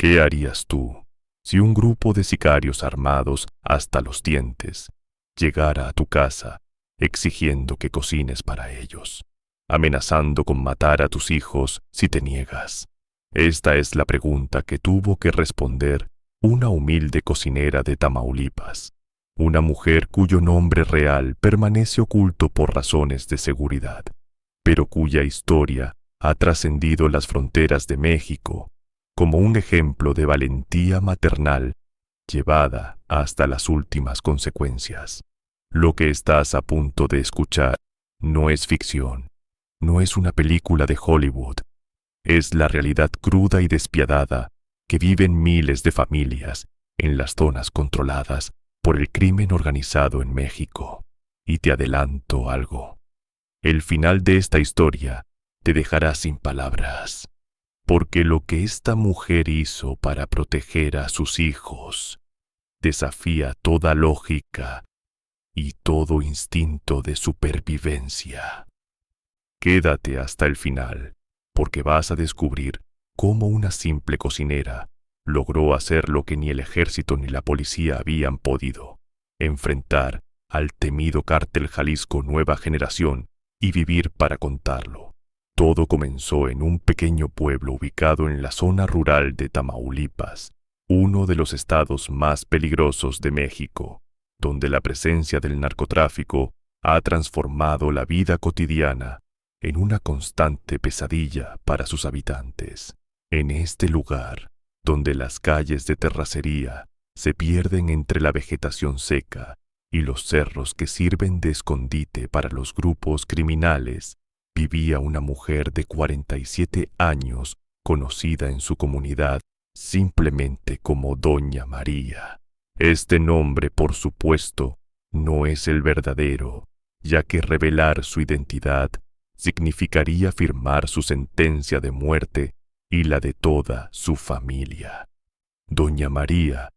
¿Qué harías tú si un grupo de sicarios armados hasta los dientes llegara a tu casa exigiendo que cocines para ellos, amenazando con matar a tus hijos si te niegas? Esta es la pregunta que tuvo que responder una humilde cocinera de Tamaulipas, una mujer cuyo nombre real permanece oculto por razones de seguridad, pero cuya historia ha trascendido las fronteras de México como un ejemplo de valentía maternal llevada hasta las últimas consecuencias. Lo que estás a punto de escuchar no es ficción, no es una película de Hollywood, es la realidad cruda y despiadada que viven miles de familias en las zonas controladas por el crimen organizado en México. Y te adelanto algo: el final de esta historia te dejará sin palabras, porque lo que esta mujer hizo para proteger a sus hijos desafía toda lógica y todo instinto de supervivencia. Quédate hasta el final, porque vas a descubrir cómo una simple cocinera logró hacer lo que ni el ejército ni la policía habían podido: enfrentar al temido Cártel Jalisco Nueva Generación y vivir para contarlo. Todo comenzó en un pequeño pueblo ubicado en la zona rural de Tamaulipas, uno de los estados más peligrosos de México, donde la presencia del narcotráfico ha transformado la vida cotidiana en una constante pesadilla para sus habitantes. En este lugar, donde las calles de terracería se pierden entre la vegetación seca y los cerros que sirven de escondite para los grupos criminales, vivía una mujer de 47 años, conocida en su comunidad simplemente como Doña María. Este nombre, por supuesto, no es el verdadero, ya que revelar su identidad significaría firmar su sentencia de muerte y la de toda su familia. Doña María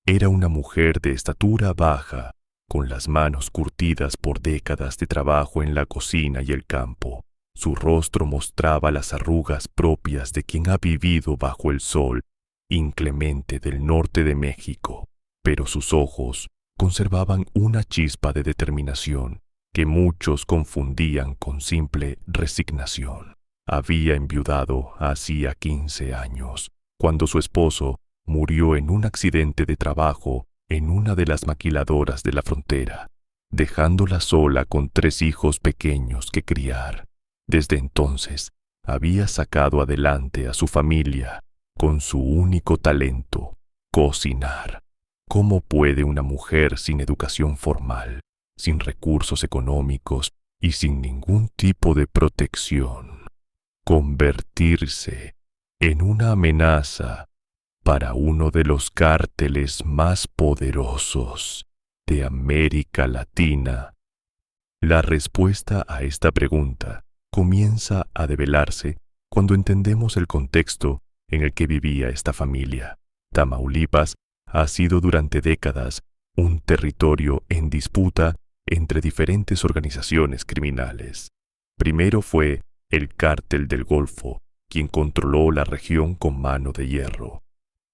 era una mujer de estatura baja, con las manos curtidas por décadas de trabajo en la cocina y el campo. Su rostro mostraba las arrugas propias de quien ha vivido bajo el sol inclemente del norte de México, pero sus ojos conservaban una chispa de determinación que muchos confundían con simple resignación. Había enviudado hacía 15 años, cuando su esposo murió en un accidente de trabajo en una de las maquiladoras de la frontera, dejándola sola con 3 hijos pequeños que criar. Desde entonces había sacado adelante a su familia con su único talento: cocinar. ¿Cómo puede una mujer sin educación formal, sin recursos económicos y sin ningún tipo de protección convertirse en una amenaza para uno de los cárteles más poderosos de América Latina? La respuesta a esta pregunta comienza a develarse cuando entendemos el contexto en el que vivía esta familia. Tamaulipas ha sido durante décadas un territorio en disputa entre diferentes organizaciones criminales. Primero fue el Cártel del Golfo, quien controló la región con mano de hierro.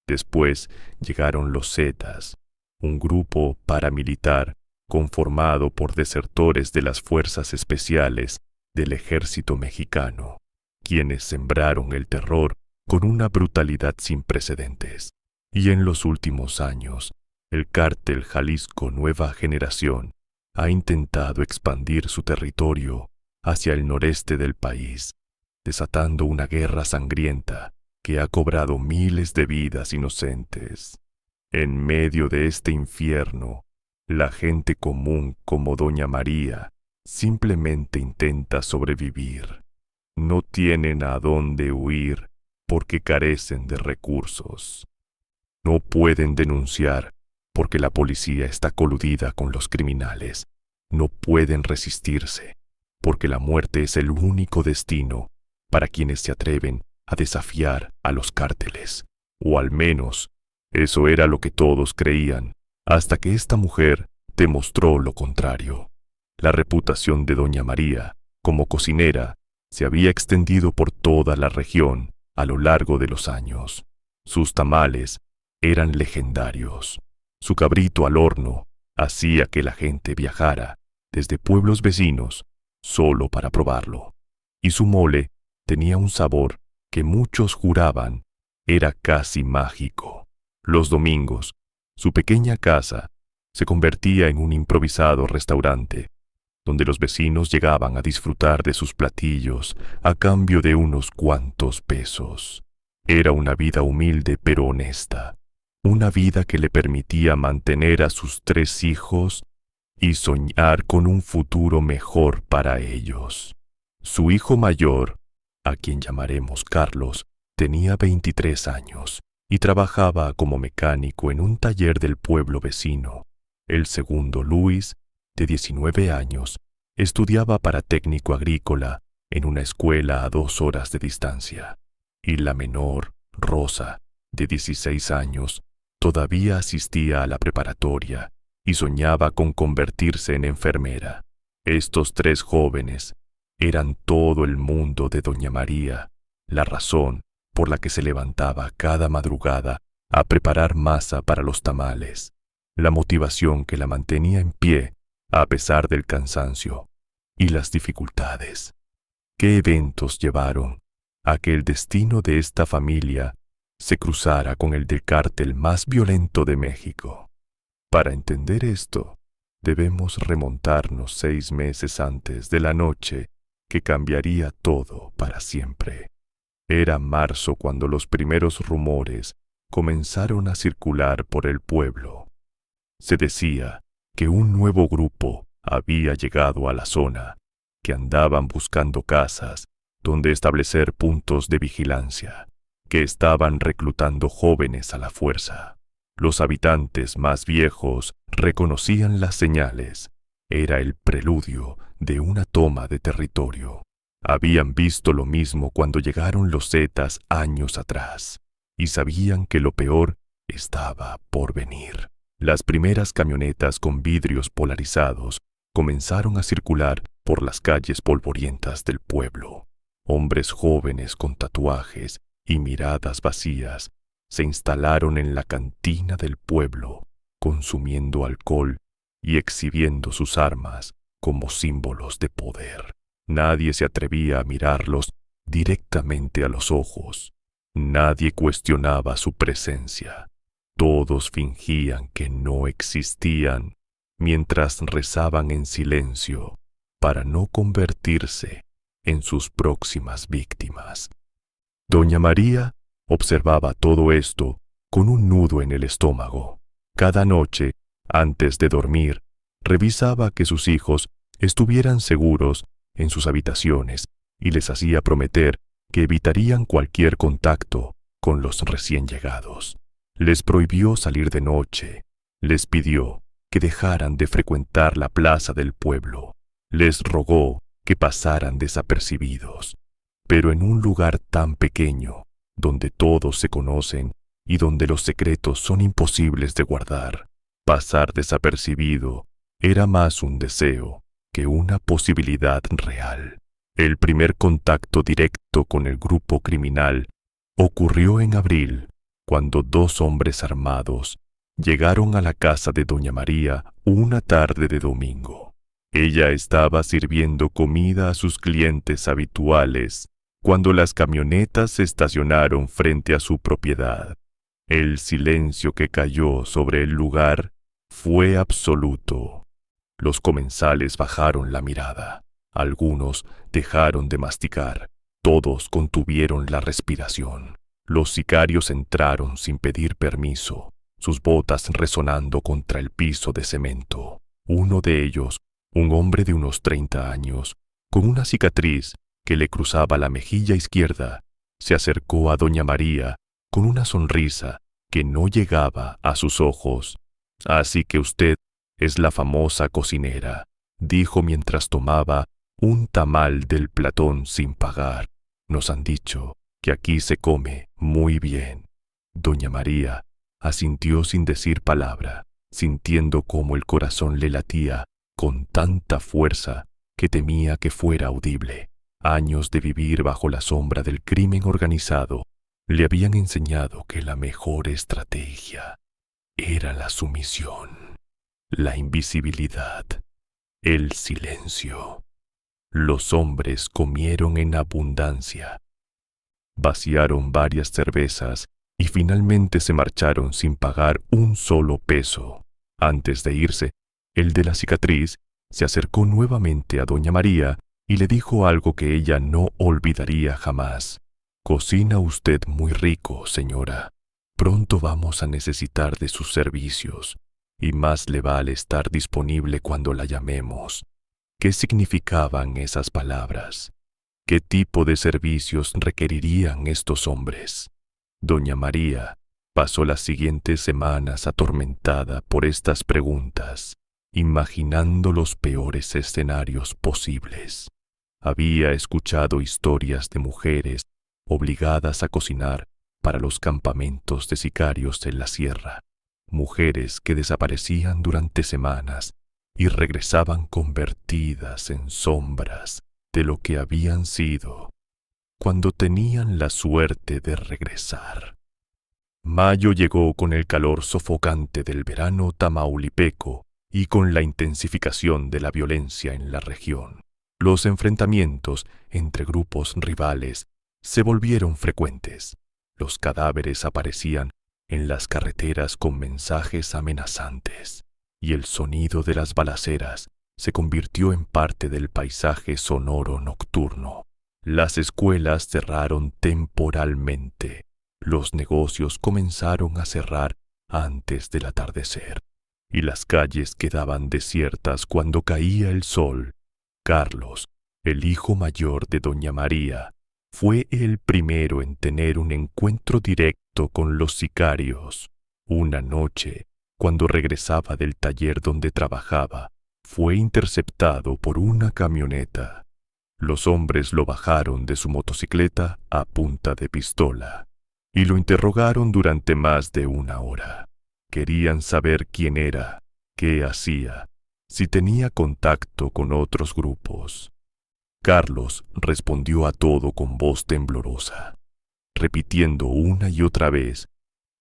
Después llegaron los Zetas, un grupo paramilitar conformado por desertores de las fuerzas especiales del ejército mexicano, quienes sembraron el terror con una brutalidad sin precedentes. Y en los últimos años, el Cártel Jalisco Nueva Generación ha intentado expandir su territorio hacia el noreste del país, desatando una guerra sangrienta que ha cobrado miles de vidas inocentes. En medio de este infierno, la gente común como Doña María simplemente intenta sobrevivir. No tienen a dónde huir porque carecen de recursos. No pueden denunciar porque la policía está coludida con los criminales. No pueden resistirse porque la muerte es el único destino para quienes se atreven a desafiar a los cárteles. O al menos, eso era lo que todos creían, hasta que esta mujer demostró lo contrario. La reputación de Doña María como cocinera se había extendido por toda la región a lo largo de los años. Sus tamales eran legendarios. Su cabrito al horno hacía que la gente viajara desde pueblos vecinos solo para probarlo. Y su mole tenía un sabor que muchos juraban era casi mágico. Los domingos, su pequeña casa se convertía en un improvisado restaurante, donde los vecinos llegaban a disfrutar de sus platillos a cambio de unos cuantos pesos. Era una vida humilde pero honesta, una vida que le permitía mantener a sus 3 hijos y soñar con un futuro mejor para ellos. Su hijo mayor, a quien llamaremos Carlos, tenía 23 años y trabajaba como mecánico en un taller del pueblo vecino. El segundo, Luis, de 19 años, estudiaba para técnico agrícola en una escuela a 2 horas de distancia. Y la menor, Rosa, de 16 años, todavía asistía a la preparatoria y soñaba con convertirse en enfermera. Estos 3 jóvenes eran todo el mundo de doña María, la razón por la que se levantaba cada madrugada a preparar masa para los tamales, la motivación que la mantenía en pie a pesar del cansancio y las dificultades. ¿Qué eventos llevaron a que el destino de esta familia se cruzara con el del cártel más violento de México? Para entender esto, debemos remontarnos 6 meses antes de la noche que cambiaría todo para siempre. Era marzo cuando los primeros rumores comenzaron a circular por el pueblo. Se decía que un nuevo grupo había llegado a la zona, que andaban buscando casas donde establecer puntos de vigilancia, que estaban reclutando jóvenes a la fuerza. Los habitantes más viejos reconocían las señales. Era el preludio de una toma de territorio. Habían visto lo mismo cuando llegaron los Zetas años atrás, y sabían que lo peor estaba por venir. Las primeras camionetas con vidrios polarizados comenzaron a circular por las calles polvorientas del pueblo. Hombres jóvenes con tatuajes y miradas vacías se instalaron en la cantina del pueblo, consumiendo alcohol y exhibiendo sus armas como símbolos de poder. Nadie se atrevía a mirarlos directamente a los ojos. Nadie cuestionaba su presencia. Todos fingían que no existían, mientras rezaban en silencio para no convertirse en sus próximas víctimas. Doña María observaba todo esto con un nudo en el estómago. Cada noche, antes de dormir, revisaba que sus hijos estuvieran seguros en sus habitaciones y les hacía prometer que evitarían cualquier contacto con los recién llegados. Les prohibió salir de noche, les pidió que dejaran de frecuentar la plaza del pueblo, les rogó que pasaran desapercibidos. Pero en un lugar tan pequeño, donde todos se conocen y donde los secretos son imposibles de guardar, pasar desapercibido era más un deseo que una posibilidad real. El primer contacto directo con el grupo criminal ocurrió en abril, cuando 2 hombres armados llegaron a la casa de doña María una tarde de domingo. Ella estaba sirviendo comida a sus clientes habituales cuando las camionetas se estacionaron frente a su propiedad. El silencio que cayó sobre el lugar fue absoluto. Los comensales bajaron la mirada. Algunos dejaron de masticar. Todos contuvieron la respiración. Los sicarios entraron sin pedir permiso, sus botas resonando contra el piso de cemento. Uno de ellos, un hombre de unos 30 años, con una cicatriz que le cruzaba la mejilla izquierda, se acercó a doña María con una sonrisa que no llegaba a sus ojos. «Así que usted es la famosa cocinera», dijo mientras tomaba un tamal del platón sin pagar. «Nos han dicho que aquí se come muy bien». Doña María asintió sin decir palabra, sintiendo cómo el corazón le latía con tanta fuerza que temía que fuera audible. Años de vivir bajo la sombra del crimen organizado Le habían enseñado que la mejor estrategia era la sumisión, la invisibilidad, el silencio. Los hombres comieron en abundancia, vaciaron varias cervezas y finalmente se marcharon sin pagar un solo peso. Antes de irse, el de la cicatriz se acercó nuevamente a doña María y le dijo algo que ella no olvidaría jamás. «Cocina usted muy rico, señora. Pronto vamos a necesitar de sus servicios, y más le vale estar disponible cuando la llamemos». ¿Qué significaban esas palabras? ¿Qué tipo de servicios requerirían estos hombres? Doña María pasó las siguientes semanas atormentada por estas preguntas, imaginando los peores escenarios posibles. Había escuchado historias de mujeres obligadas a cocinar para los campamentos de sicarios en la sierra, mujeres que desaparecían durante semanas y regresaban convertidas en sombras de lo que habían sido cuando tenían la suerte de regresar. Mayo llegó con el calor sofocante del verano tamaulipeco y con la intensificación de la violencia en la región. Los enfrentamientos entre grupos rivales se volvieron frecuentes. Los cadáveres aparecían en las carreteras con mensajes amenazantes, y el sonido de las balaceras se convirtió en parte del paisaje sonoro nocturno. Las escuelas cerraron temporalmente. Los negocios comenzaron a cerrar antes del atardecer, y las calles quedaban desiertas cuando caía el sol. Carlos, el hijo mayor de doña María, fue el primero en tener un encuentro directo con los sicarios. Una noche, cuando regresaba del taller donde trabajaba, fue interceptado por una camioneta. Los hombres lo bajaron de su motocicleta a punta de pistola y lo interrogaron durante más de 1 hora. Querían saber quién era, qué hacía, si tenía contacto con otros grupos. Carlos respondió a todo con voz temblorosa, repitiendo una y otra vez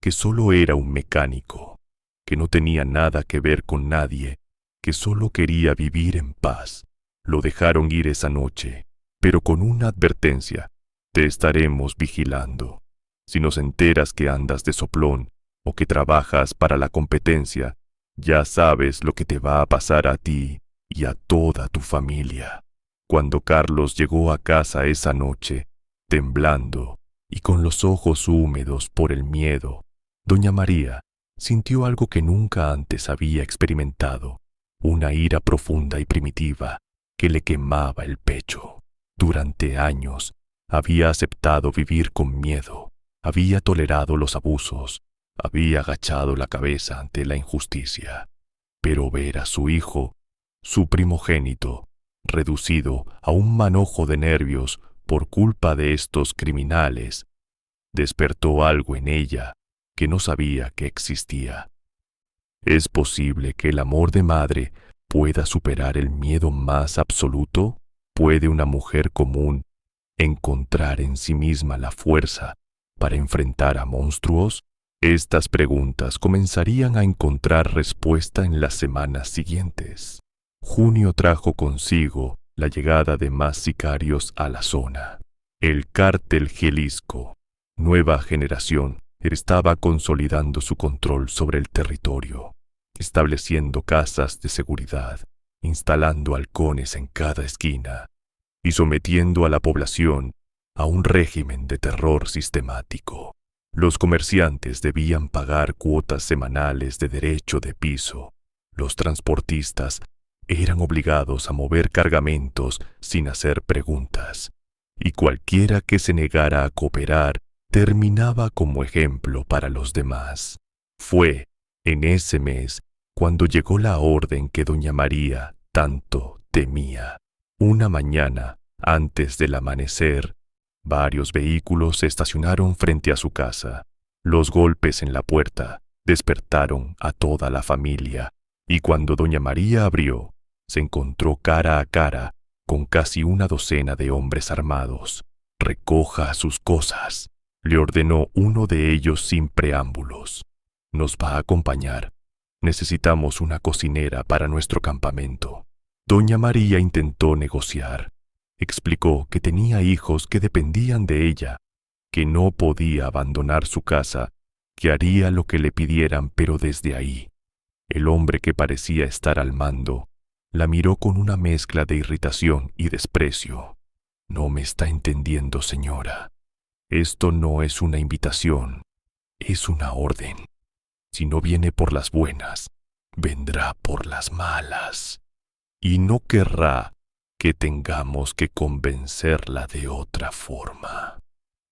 que solo era un mecánico, que no tenía nada que ver con nadie, que solo quería vivir en paz. Lo dejaron ir esa noche, pero con una advertencia: te estaremos vigilando. Si nos enteras que andas de soplón o que trabajas para la competencia, ya sabes lo que te va a pasar a ti y a toda tu familia. Cuando Carlos llegó a casa esa noche, temblando y con los ojos húmedos por el miedo, doña María sintió algo que nunca antes había experimentado, una ira profunda y primitiva que le quemaba el pecho. Durante años había aceptado vivir con miedo, había tolerado los abusos, había agachado la cabeza ante la injusticia, pero ver a su hijo, su primogénito, reducido a un manojo de nervios por culpa de estos criminales, despertó algo en ella que no sabía que existía. ¿Es posible que el amor de madre pueda superar el miedo más absoluto? ¿Puede una mujer común encontrar en sí misma la fuerza para enfrentar a monstruos? Estas preguntas comenzarían a encontrar respuesta en las semanas siguientes. Junio trajo consigo la llegada de más sicarios a la zona. El cártel Jalisco, nueva generación, estaba consolidando su control sobre el territorio, estableciendo casas de seguridad, instalando halcones en cada esquina y sometiendo a la población a un régimen de terror sistemático. Los comerciantes debían pagar cuotas semanales de derecho de piso. Los transportistas eran obligados a mover cargamentos sin hacer preguntas, y cualquiera que se negara a cooperar terminaba como ejemplo para los demás. Fue en ese mes cuando llegó la orden que doña María tanto temía. Una mañana, antes del amanecer, varios vehículos se estacionaron frente a su casa. Los golpes en la puerta despertaron a toda la familia, y cuando doña María abrió, se encontró cara a cara con casi una docena de hombres armados. «Recoja sus cosas», Le ordenó uno de ellos sin preámbulos. Nos va a acompañar. Necesitamos una cocinera para nuestro campamento. Doña María intentó negociar. Explicó que tenía hijos que dependían de ella, que no podía abandonar su casa, que haría lo que le pidieran, pero desde ahí. El hombre, que parecía estar al mando, la miró con una mezcla de irritación y desprecio. No me está entendiendo, señora. Esto no es una invitación, es una orden. Si no viene por las buenas, vendrá por las malas. Y no querrá que tengamos que convencerla de otra forma.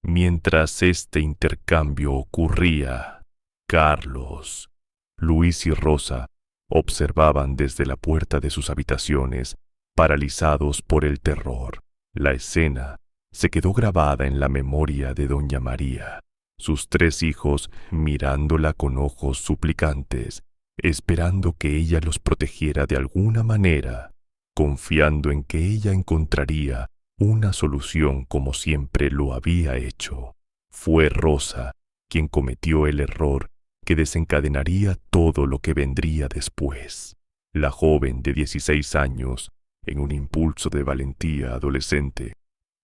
Mientras este intercambio ocurría, Carlos, Luis y Rosa observaban desde la puerta de sus habitaciones, paralizados por el terror. La escena se quedó grabada en la memoria de doña María, sus 3 hijos mirándola con ojos suplicantes, esperando que ella los protegiera de alguna manera, confiando en que ella encontraría una solución como siempre lo había hecho. Fue Rosa quien cometió el error que desencadenaría todo lo que vendría después. La joven de 16 años, en un impulso de valentía adolescente,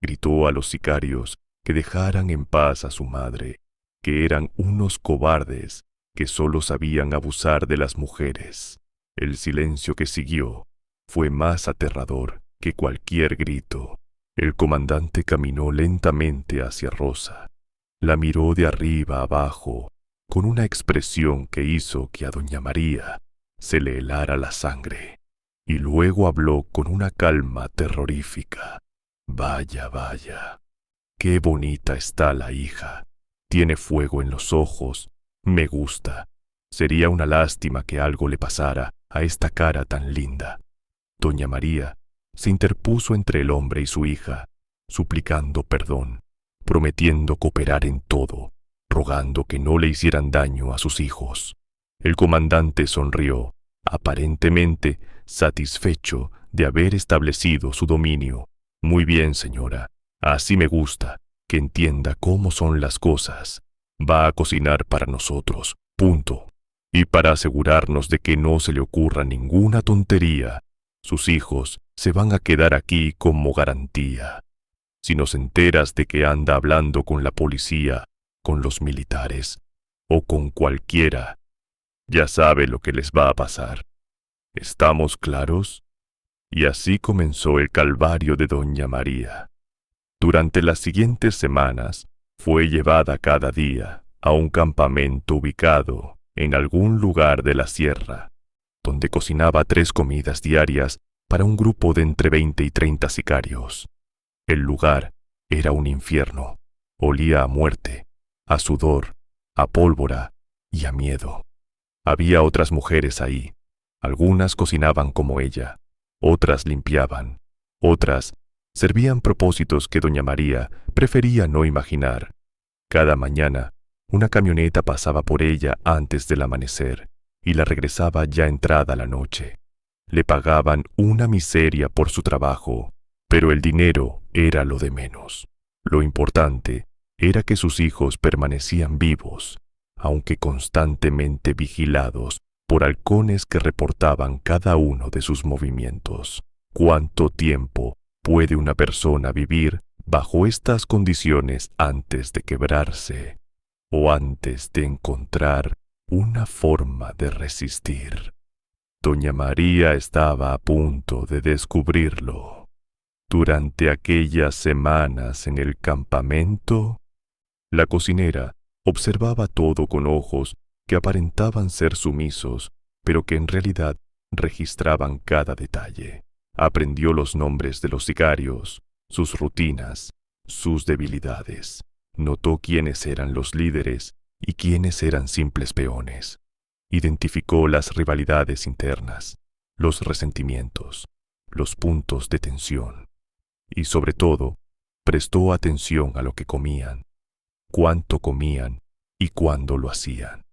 gritó a los sicarios que dejaran en paz a su madre, que eran unos cobardes que solo sabían abusar de las mujeres. El silencio que siguió fue más aterrador que cualquier grito. El comandante caminó lentamente hacia Rosa. La miró de arriba abajo con una expresión que hizo que a doña María se le helara la sangre, y luego habló con una calma terrorífica. Vaya, vaya, qué bonita está la hija. Tiene fuego en los ojos. Me gusta. Sería una lástima que algo le pasara a esta cara tan linda. Doña María se interpuso entre el hombre y su hija, suplicando perdón, prometiendo cooperar en todo, rogando que no le hicieran daño a sus hijos. El comandante sonrió, aparentemente satisfecho de haber establecido su dominio. Muy bien, señora, así me gusta, que entienda cómo son las cosas. Va a cocinar para nosotros, punto. Y para asegurarnos de que no se le ocurra ninguna tontería, sus hijos se van a quedar aquí como garantía. Si nos enteras de que anda hablando con la policía, con los militares o con cualquiera, ya sabe lo que les va a pasar. ¿Estamos claros? Y así comenzó el calvario de doña María. Durante las siguientes semanas fue llevada cada día a un campamento ubicado en algún lugar de la sierra, donde cocinaba 3 comidas diarias para un grupo de entre 20 y 30 sicarios. El lugar era un infierno. Olía a muerte, a sudor, a pólvora y a miedo. Había otras mujeres ahí. Algunas cocinaban como ella, otras limpiaban, otras servían propósitos que doña María prefería no imaginar. Cada mañana, una camioneta pasaba por ella antes del amanecer y la regresaba ya entrada la noche. Le pagaban una miseria por su trabajo, pero el dinero era lo de menos. Lo importante era que sus hijos permanecían vivos, aunque constantemente vigilados por halcones que reportaban cada uno de sus movimientos. ¿Cuánto tiempo puede una persona vivir bajo estas condiciones antes de quebrarse o antes de encontrar una forma de resistir? Doña María estaba a punto de descubrirlo. Durante aquellas semanas en el campamento, la cocinera observaba todo con ojos que aparentaban ser sumisos, pero que en realidad registraban cada detalle. Aprendió los nombres de los sicarios, sus rutinas, sus debilidades. Notó quiénes eran los líderes y quiénes eran simples peones. Identificó las rivalidades internas, los resentimientos, los puntos de tensión. Y sobre todo, prestó atención a lo que comían, cuánto comían y cuándo lo hacían.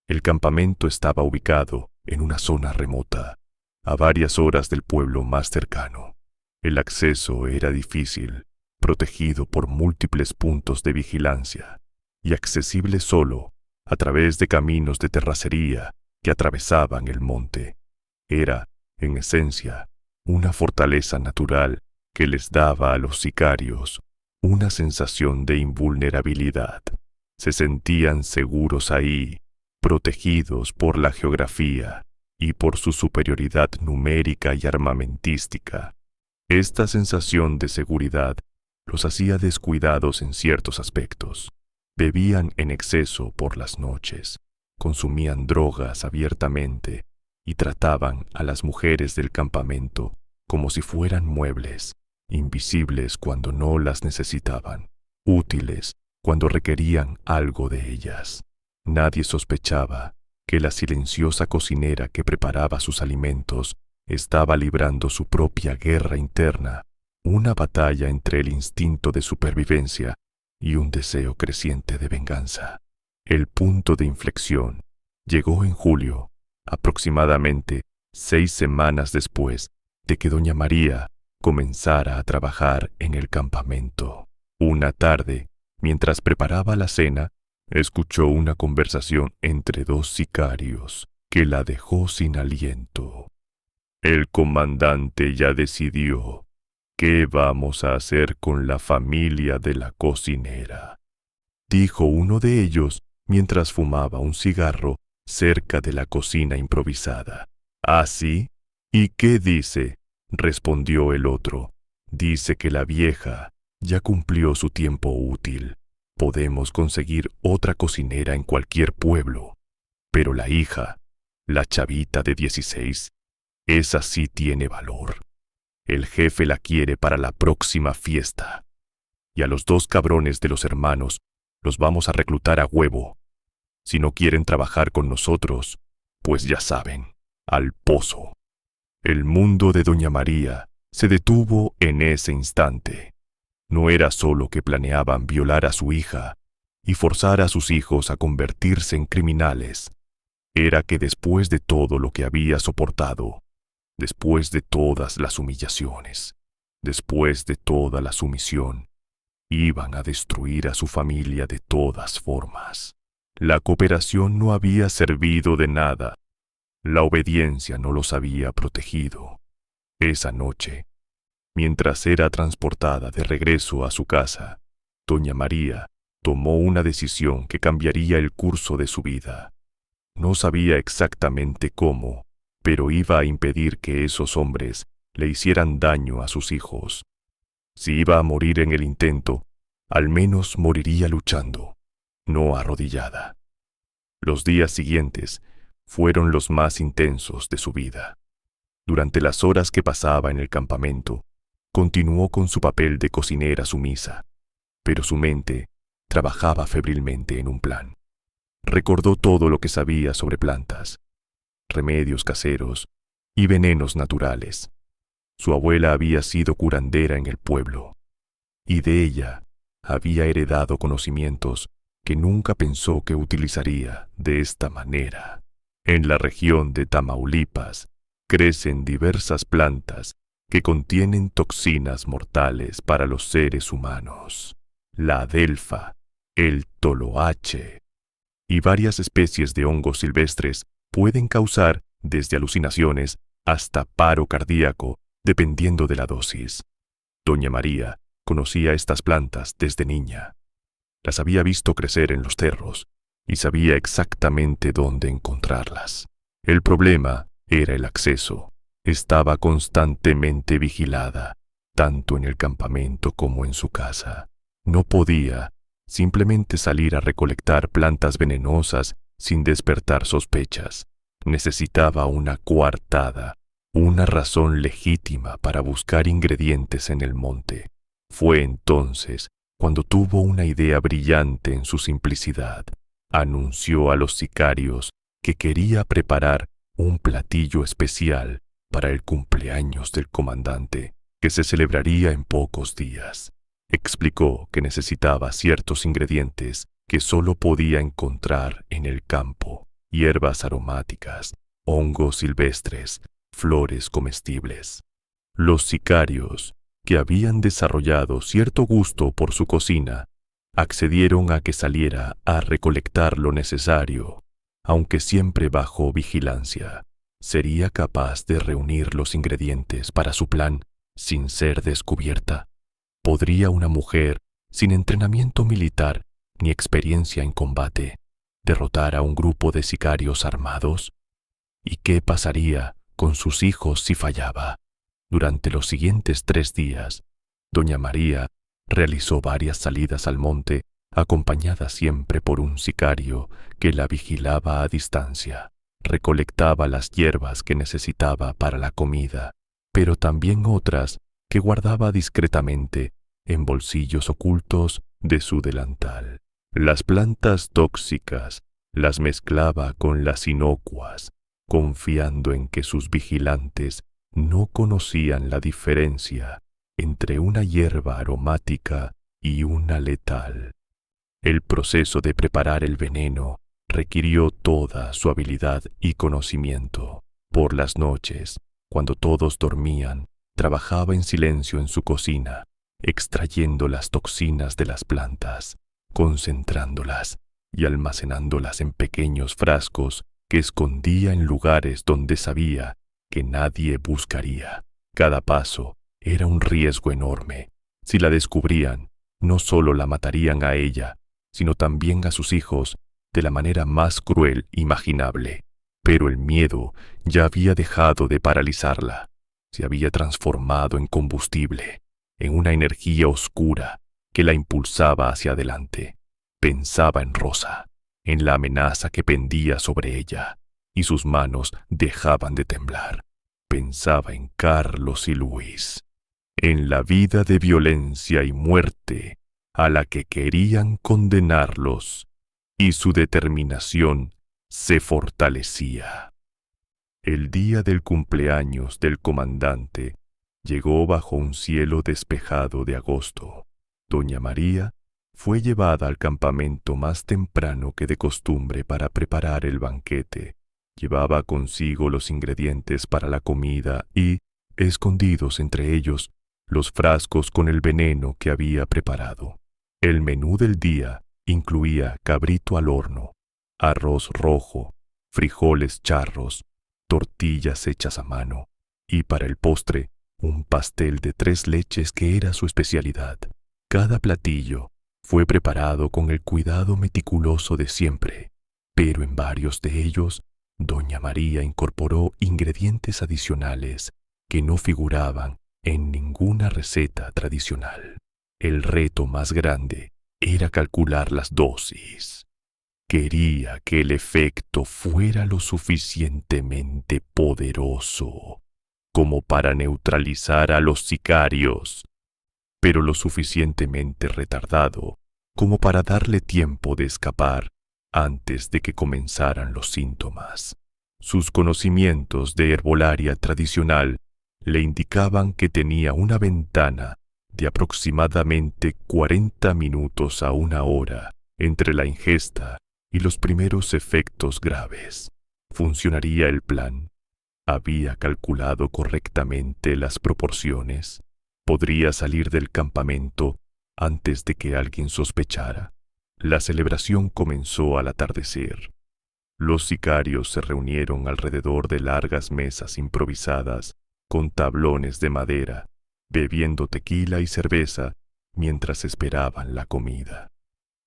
El campamento estaba ubicado en una zona remota, a varias horas del pueblo más cercano. El acceso era difícil, protegido por múltiples puntos de vigilancia. y accesible solo a través de caminos de terracería que atravesaban el monte. Era, en esencia, una fortaleza natural que les daba a los sicarios una sensación de invulnerabilidad. Se sentían seguros ahí, protegidos por la geografía y por su superioridad numérica y armamentística. Esta sensación de seguridad los hacía descuidados en ciertos aspectos. Bebían en exceso por las noches, consumían drogas abiertamente y trataban a las mujeres del campamento como si fueran muebles, invisibles cuando no las necesitaban, útiles cuando requerían algo de ellas. Nadie sospechaba que la silenciosa cocinera que preparaba sus alimentos estaba librando su propia guerra interna, una batalla entre el instinto de supervivencia y un deseo creciente de venganza. El punto de inflexión llegó en julio, aproximadamente 6 semanas después de que doña María comenzara a trabajar en el campamento. Una tarde, mientras preparaba la cena, escuchó una conversación entre 2 sicarios que la dejó sin aliento. El comandante ya decidió qué vamos a hacer con la familia de la cocinera, dijo uno de ellos mientras fumaba un cigarro cerca de la cocina improvisada. ¿Ah, sí? ¿Y qué dice? Respondió el otro. Dice que la vieja ya cumplió su tiempo útil. Podemos conseguir otra cocinera en cualquier pueblo. Pero la hija, la chavita de 16, esa sí tiene valor. El jefe la quiere para la próxima fiesta. Y a los 2 cabrones de los hermanos los vamos a reclutar a huevo. Si no quieren trabajar con nosotros, pues ya saben, al pozo. El mundo de doña María se detuvo en ese instante. No era solo que planeaban violar a su hija y forzar a sus hijos a convertirse en criminales. Era que después de todo lo que había soportado, después de todas las humillaciones, después de toda la sumisión, iban a destruir a su familia de todas formas. La cooperación no había servido de nada. La obediencia no los había protegido. Esa noche, mientras era transportada de regreso a su casa, doña María tomó una decisión que cambiaría el curso de su vida. No sabía exactamente cómo, pero iba a impedir que esos hombres le hicieran daño a sus hijos. Si iba a morir en el intento, al menos moriría luchando, no arrodillada. Los días siguientes fueron los más intensos de su vida. Durante las horas que pasaba en el campamento, continuó con su papel de cocinera sumisa, pero su mente trabajaba febrilmente en un plan. Recordó todo lo que sabía sobre plantas, remedios caseros y venenos naturales. Su abuela había sido curandera en el pueblo, y de ella había heredado conocimientos que nunca pensó que utilizaría de esta manera. En la región de Tamaulipas crecen diversas plantas que contienen toxinas mortales para los seres humanos. La adelfa, el toloache y varias especies de hongos silvestres pueden causar desde alucinaciones hasta paro cardíaco, dependiendo de la dosis. Doña María conocía estas plantas desde niña. Las había visto crecer en los cerros y sabía exactamente dónde encontrarlas. El problema era el acceso. Estaba constantemente vigilada, tanto en el campamento como en su casa. No podía simplemente salir a recolectar plantas venenosas sin despertar sospechas. Necesitaba una coartada, una razón legítima para buscar ingredientes en el monte. Fue entonces cuando tuvo una idea brillante en su simplicidad. Anunció a los sicarios que quería preparar un platillo especial para el cumpleaños del comandante, que se celebraría en pocos días. Explicó que necesitaba ciertos ingredientes que solo podía encontrar en el campo: hierbas aromáticas, hongos silvestres, flores comestibles. Los sicarios, que habían desarrollado cierto gusto por su cocina, accedieron a que saliera a recolectar lo necesario, aunque siempre bajo vigilancia. ¿Sería capaz de reunir los ingredientes para su plan sin ser descubierta? ¿Podría una mujer, sin entrenamiento militar ni experiencia en combate, derrotar a un grupo de sicarios armados? ¿Y qué pasaría con sus hijos si fallaba? Durante los siguientes 3 días, doña María realizó varias salidas al monte, acompañada siempre por un sicario que la vigilaba a distancia. Recolectaba las hierbas que necesitaba para la comida, pero también otras que guardaba discretamente en bolsillos ocultos de su delantal. Las plantas tóxicas las mezclaba con las inocuas, confiando en que sus vigilantes no conocían la diferencia entre una hierba aromática y una letal. El proceso de preparar el veneno requirió toda su habilidad y conocimiento. Por las noches, cuando todos dormían, trabajaba en silencio en su cocina, extrayendo las toxinas de las plantas, concentrándolas y almacenándolas en pequeños frascos que escondía en lugares donde sabía que nadie buscaría. Cada paso era un riesgo enorme. Si la descubrían, no solo la matarían a ella, sino también a sus hijos de la manera más cruel imaginable. Pero el miedo ya había dejado de paralizarla. Se había transformado en combustible, en una energía oscura que la impulsaba hacia adelante. Pensaba en Rosa, en la amenaza que pendía sobre ella, y sus manos dejaban de temblar. Pensaba en Carlos y Luis, en la vida de violencia y muerte a la que querían condenarlos, y su determinación se fortalecía. El día del cumpleaños del comandante llegó bajo un cielo despejado de agosto. Doña María fue llevada al campamento más temprano que de costumbre para preparar el banquete. Llevaba consigo los ingredientes para la comida y, escondidos entre ellos, los frascos con el veneno que había preparado. El menú del día incluía cabrito al horno, arroz rojo, frijoles charros, tortillas hechas a mano y, para el postre, un pastel de 3 leches que era su especialidad. Cada platillo fue preparado con el cuidado meticuloso de siempre, pero en varios de ellos, doña María incorporó ingredientes adicionales que no figuraban en ninguna receta tradicional. El reto más grande era calcular las dosis. Quería que el efecto fuera lo suficientemente poderoso como para neutralizar a los sicarios, pero lo suficientemente retardado como para darle tiempo de escapar antes de que comenzaran los síntomas. Sus conocimientos de herbolaria tradicional le indicaban que tenía una ventana de aproximadamente 40 minutos a 1 hora entre la ingesta y los primeros efectos graves. ¿Funcionaría el plan? ¿Había calculado correctamente las proporciones? ¿Podría salir del campamento antes de que alguien sospechara? La celebración comenzó al atardecer. Los sicarios se reunieron alrededor de largas mesas improvisadas con tablones de madera, bebiendo tequila y cerveza mientras esperaban la comida.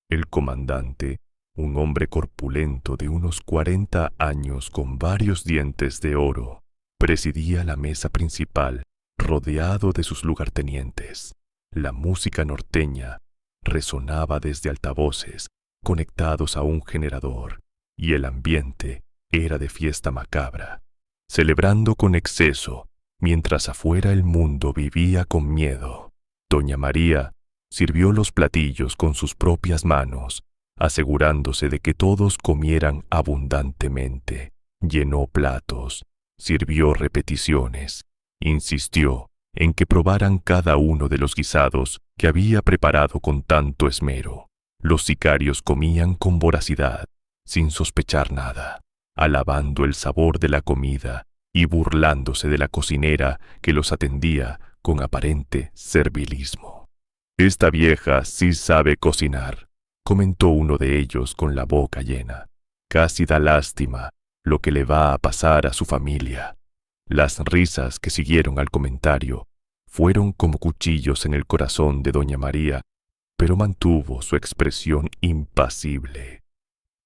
El comandante, un hombre corpulento de unos 40 años con varios dientes de oro, presidía la mesa principal, rodeado de sus lugartenientes. La música norteña resonaba desde altavoces conectados a un generador, y el ambiente era de fiesta macabra, celebrando con exceso, mientras afuera el mundo vivía con miedo. Doña María sirvió los platillos con sus propias manos, asegurándose de que todos comieran abundantemente. Llenó platos, sirvió repeticiones, insistió en que probaran cada uno de los guisados que había preparado con tanto esmero. Los sicarios comían con voracidad, sin sospechar nada, alabando el sabor de la comida y burlándose de la cocinera que los atendía con aparente servilismo. «Esta vieja sí sabe cocinar», comentó uno de ellos con la boca llena. «Casi da lástima lo que le va a pasar a su familia». Las risas que siguieron al comentario fueron como cuchillos en el corazón de doña María, pero mantuvo su expresión impasible.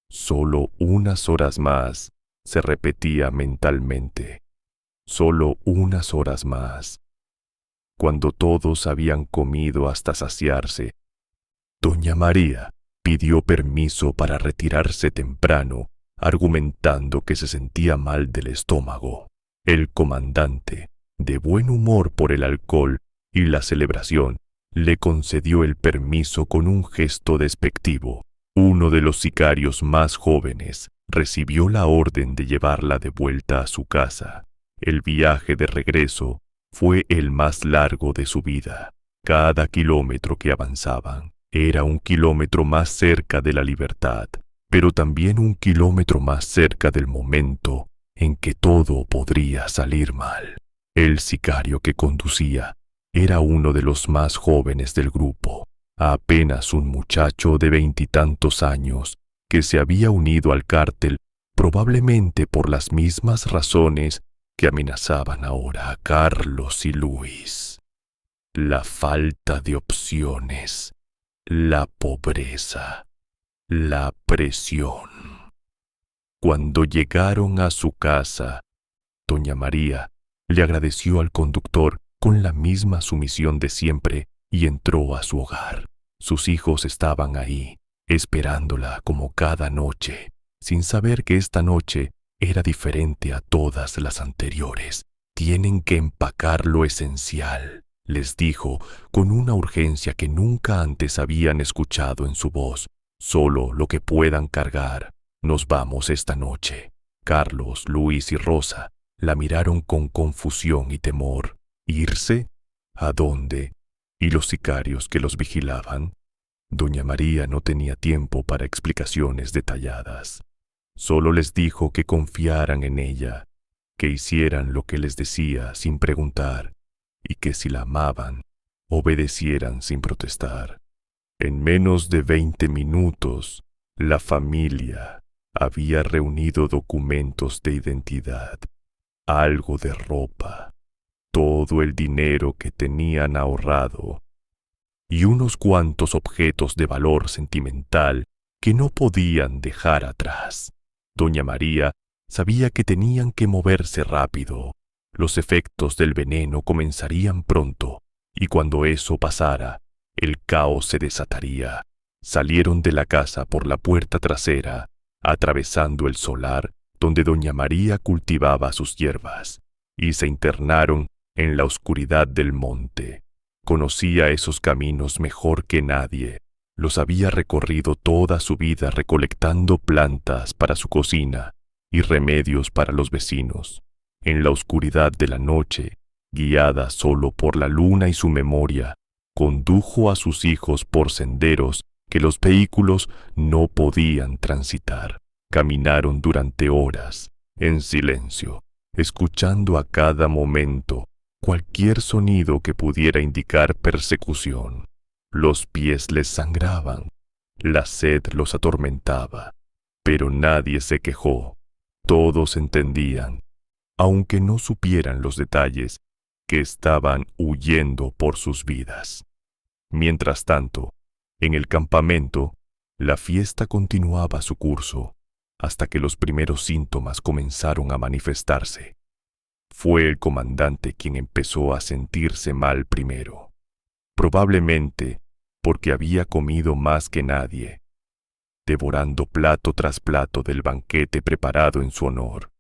«Solo unas horas más», se repetía mentalmente. «Solo unas horas más». Cuando todos habían comido hasta saciarse, doña María pidió permiso para retirarse temprano, argumentando que se sentía mal del estómago. El comandante, de buen humor por el alcohol y la celebración, le concedió el permiso con un gesto despectivo. Uno de los sicarios más jóvenes recibió la orden de llevarla de vuelta a su casa. El viaje de regreso fue el más largo de su vida. Cada kilómetro que avanzaban era un kilómetro más cerca de la libertad, pero también un kilómetro más cerca del momento en que todo podría salir mal. El sicario que conducía era uno de los más jóvenes del grupo, apenas un muchacho de 20 y tantos años que se había unido al cártel probablemente por las mismas razones que amenazaban ahora a Carlos y Luis. La falta de opciones, la pobreza, la presión. Cuando llegaron a su casa, doña María le agradeció al conductor con la misma sumisión de siempre y entró a su hogar. Sus hijos estaban ahí, esperándola como cada noche, sin saber que esta noche era diferente a todas las anteriores. «Tienen que empacar lo esencial», les dijo con una urgencia que nunca antes habían escuchado en su voz. «Solo lo que puedan cargar. Nos vamos esta noche». Carlos, Luis y Rosa la miraron con confusión y temor. ¿Irse? ¿A dónde? ¿Y los sicarios que los vigilaban? Doña María no tenía tiempo para explicaciones detalladas. Solo les dijo que confiaran en ella, que hicieran lo que les decía sin preguntar y que si la amaban, obedecieran sin protestar. En menos de 20 minutos, la familia había reunido documentos de identidad, algo de ropa, todo el dinero que tenían ahorrado y unos cuantos objetos de valor sentimental que no podían dejar atrás. Doña María sabía que tenían que moverse rápido. Los efectos del veneno comenzarían pronto, y cuando eso pasara, el caos se desataría. Salieron de la casa por la puerta trasera, atravesando el solar donde doña María cultivaba sus hierbas, y se internaron en la oscuridad del monte. Conocía esos caminos mejor que nadie. Los había recorrido toda su vida recolectando plantas para su cocina y remedios para los vecinos. En la oscuridad de la noche, guiada solo por la luna y su memoria, condujo a sus hijos por senderos que los vehículos no podían transitar. Caminaron durante horas, en silencio, escuchando a cada momento cualquier sonido que pudiera indicar persecución. Los pies les sangraban, la sed los atormentaba, pero nadie se quejó. Todos entendían, aunque no supieran los detalles, que estaban huyendo por sus vidas. Mientras tanto, en el campamento, la fiesta continuaba su curso, hasta que los primeros síntomas comenzaron a manifestarse. Fue el comandante quien empezó a sentirse mal primero, probablemente porque había comido más que nadie, devorando plato tras plato del banquete preparado en su honor.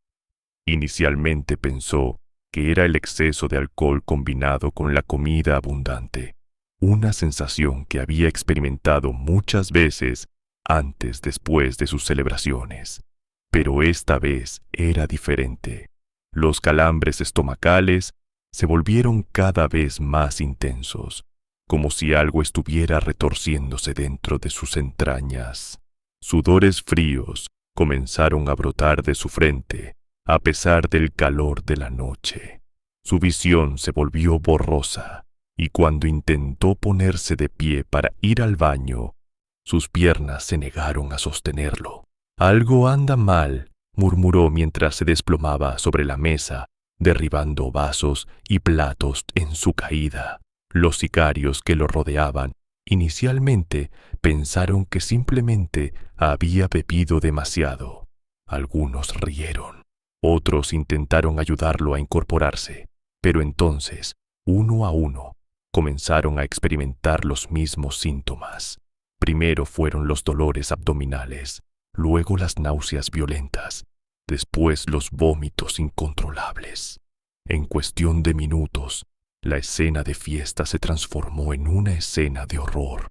Inicialmente pensó que era el exceso de alcohol combinado con la comida abundante, una sensación que había experimentado muchas veces antes después de sus celebraciones. Pero esta vez era diferente. Los calambres estomacales se volvieron cada vez más intensos, como si algo estuviera retorciéndose dentro de sus entrañas. Sudores fríos comenzaron a brotar de su frente, a pesar del calor de la noche. Su visión se volvió borrosa, y cuando intentó ponerse de pie para ir al baño, sus piernas se negaron a sostenerlo. «Algo anda mal», murmuró mientras se desplomaba sobre la mesa, derribando vasos y platos en su caída. Los sicarios que lo rodeaban inicialmente pensaron que simplemente había bebido demasiado. Algunos rieron. Otros intentaron ayudarlo a incorporarse, pero entonces, uno a uno, comenzaron a experimentar los mismos síntomas. Primero fueron los dolores abdominales, luego las náuseas violentas, después los vómitos incontrolables. En cuestión de minutos, la escena de fiesta se transformó en una escena de horror.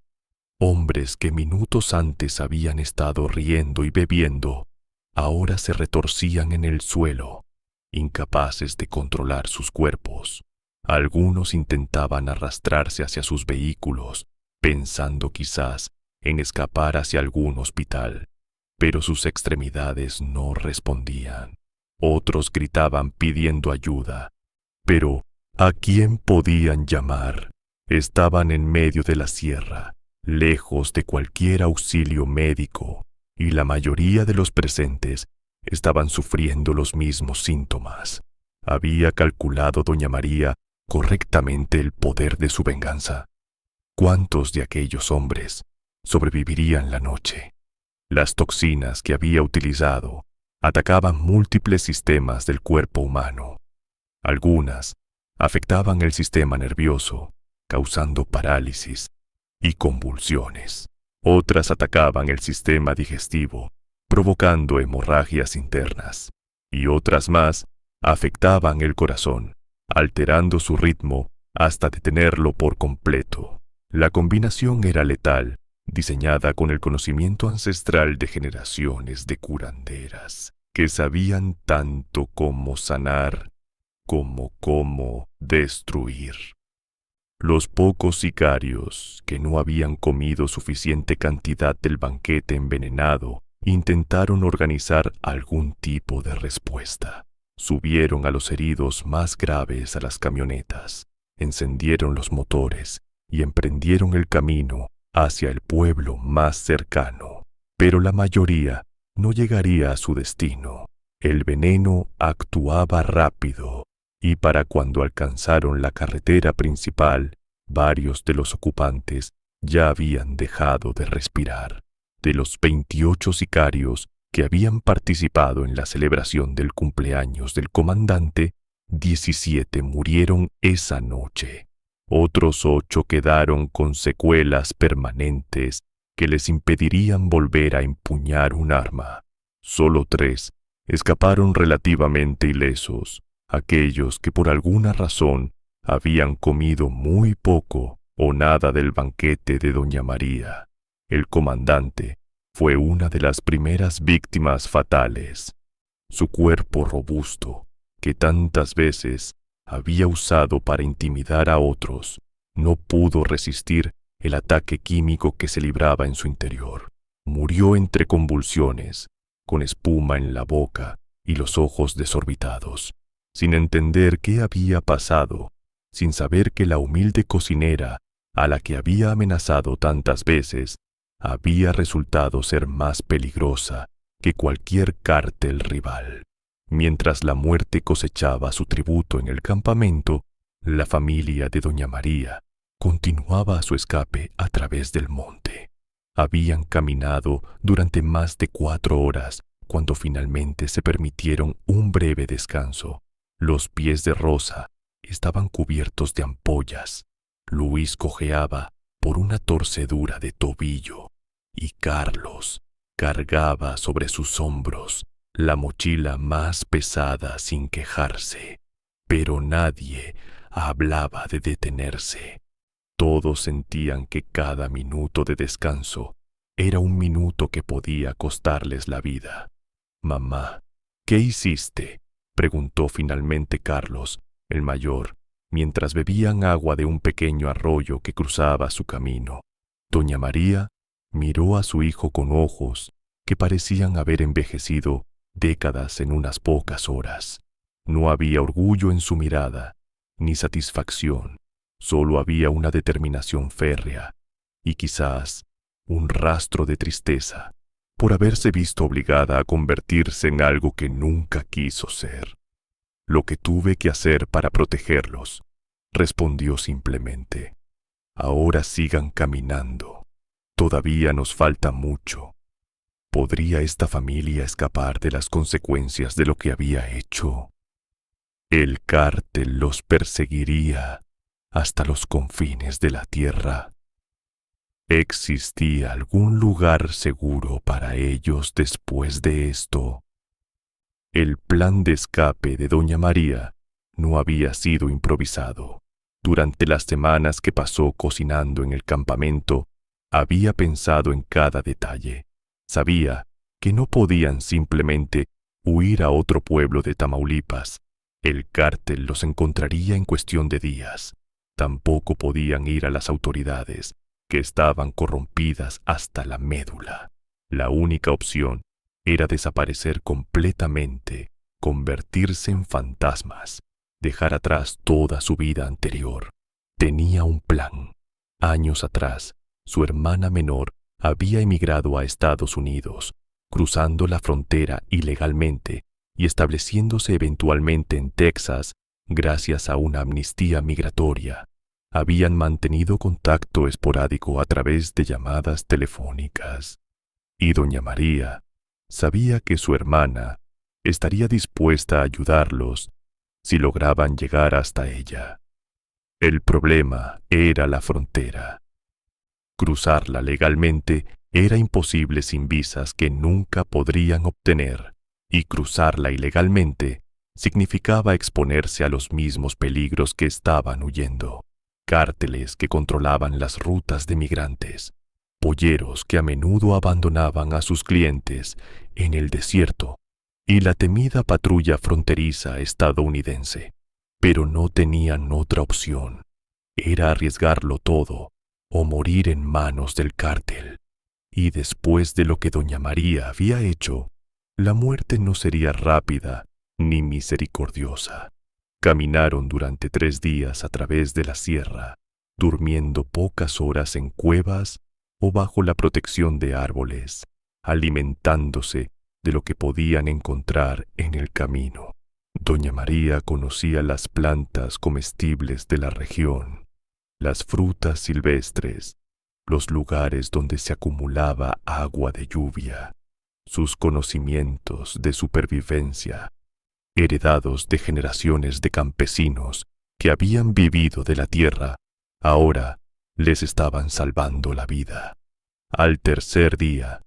Hombres que minutos antes habían estado riendo y bebiendo, ahora se retorcían en el suelo, incapaces de controlar sus cuerpos. Algunos intentaban arrastrarse hacia sus vehículos, pensando quizás en escapar hacia algún hospital, pero sus extremidades no respondían. Otros gritaban pidiendo ayuda, pero ¿a quién podían llamar? Estaban en medio de la sierra, lejos de cualquier auxilio médico, y la mayoría de los presentes estaban sufriendo los mismos síntomas. ¿Había calculado doña María correctamente el poder de su venganza? ¿Cuántos de aquellos hombres sobrevivirían la noche? Las toxinas que había utilizado atacaban múltiples sistemas del cuerpo humano. Algunas afectaban el sistema nervioso, causando parálisis y convulsiones. Otras atacaban el sistema digestivo, provocando hemorragias internas. Y otras más afectaban el corazón, alterando su ritmo hasta detenerlo por completo. La combinación era letal, diseñada con el conocimiento ancestral de generaciones de curanderas, que sabían tanto cómo sanar como cómo destruir. Los pocos sicarios que no habían comido suficiente cantidad del banquete envenenado intentaron organizar algún tipo de respuesta. Subieron a los heridos más graves a las camionetas, encendieron los motores y emprendieron el camino hacia el pueblo más cercano. Pero la mayoría no llegaría a su destino. El veneno actuaba rápido, y para cuando alcanzaron la carretera principal, varios de los ocupantes ya habían dejado de respirar. De los 28 sicarios que habían participado en la celebración del cumpleaños del comandante, 17 murieron esa noche. Otros 8 quedaron con secuelas permanentes que les impedirían volver a empuñar un arma. Solo 3 escaparon relativamente ilesos, aquellos que por alguna razón habían comido muy poco o nada del banquete de doña María. El comandante fue una de las primeras víctimas fatales. Su cuerpo robusto, que tantas veces había usado para intimidar a otros, no pudo resistir el ataque químico que se libraba en su interior. Murió entre convulsiones, con espuma en la boca y los ojos desorbitados, sin entender qué había pasado, sin saber que la humilde cocinera, a la que había amenazado tantas veces, había resultado ser más peligrosa que cualquier cártel rival. Mientras la muerte cosechaba su tributo en el campamento, la familia de doña María continuaba su escape a través del monte. Habían caminado durante más de 4 horas cuando finalmente se permitieron un breve descanso. Los pies de Rosa estaban cubiertos de ampollas. Luis cojeaba por una torcedura de tobillo y Carlos cargaba sobre sus hombros la mochila más pesada sin quejarse. Pero nadie hablaba de detenerse. Todos sentían que cada minuto de descanso era un minuto que podía costarles la vida. «Mamá, ¿qué hiciste?», preguntó finalmente Carlos, el mayor, mientras bebían agua de un pequeño arroyo que cruzaba su camino. Doña María miró a su hijo con ojos que parecían haber envejecido décadas en unas pocas horas. No había orgullo en su mirada, ni satisfacción, Solo había una determinación férrea y quizás un rastro de tristeza por haberse visto obligada a convertirse en algo que nunca quiso ser. Lo que tuve que hacer para protegerlos, respondió simplemente. Ahora sigan caminando. Todavía nos falta mucho. ¿Podría esta familia escapar de las consecuencias de lo que había hecho? El cártel los perseguiría hasta los confines de la tierra. ¿Existía algún lugar seguro para ellos después de esto? El plan de escape de doña María no había sido improvisado. Durante las semanas que pasó cocinando en el campamento, había pensado en cada detalle. Sabía que no podían simplemente huir a otro pueblo de Tamaulipas. El cártel los encontraría en cuestión de días. Tampoco podían ir a las autoridades, que estaban corrompidas hasta la médula. La única opción era desaparecer completamente, convertirse en fantasmas, dejar atrás toda su vida anterior. Tenía un plan. Años atrás, su hermana menor había emigrado a Estados Unidos, cruzando la frontera ilegalmente y estableciéndose eventualmente en Texas gracias a una amnistía migratoria. Habían mantenido contacto esporádico a través de llamadas telefónicas. Y doña María sabía que su hermana estaría dispuesta a ayudarlos si lograban llegar hasta ella. El problema era la frontera. Cruzarla legalmente era imposible sin visas que nunca podrían obtener, y cruzarla ilegalmente significaba exponerse a los mismos peligros que estaban huyendo. Cárteles que controlaban las rutas de migrantes, polleros que a menudo abandonaban a sus clientes en el desierto, y la temida patrulla fronteriza estadounidense. Pero no tenían otra opción. Era arriesgarlo todo o morir en manos del cártel. Y después de lo que doña María había hecho, la muerte no sería rápida ni misericordiosa. Caminaron durante 3 días a través de la sierra, durmiendo pocas horas en cuevas o bajo la protección de árboles, alimentándose de lo que podían encontrar en el camino. Doña María conocía las plantas comestibles de la región, las frutas silvestres, los lugares donde se acumulaba agua de lluvia. Sus conocimientos de supervivencia, heredados de generaciones de campesinos que habían vivido de la tierra, ahora les estaban salvando la vida. Al tercer día,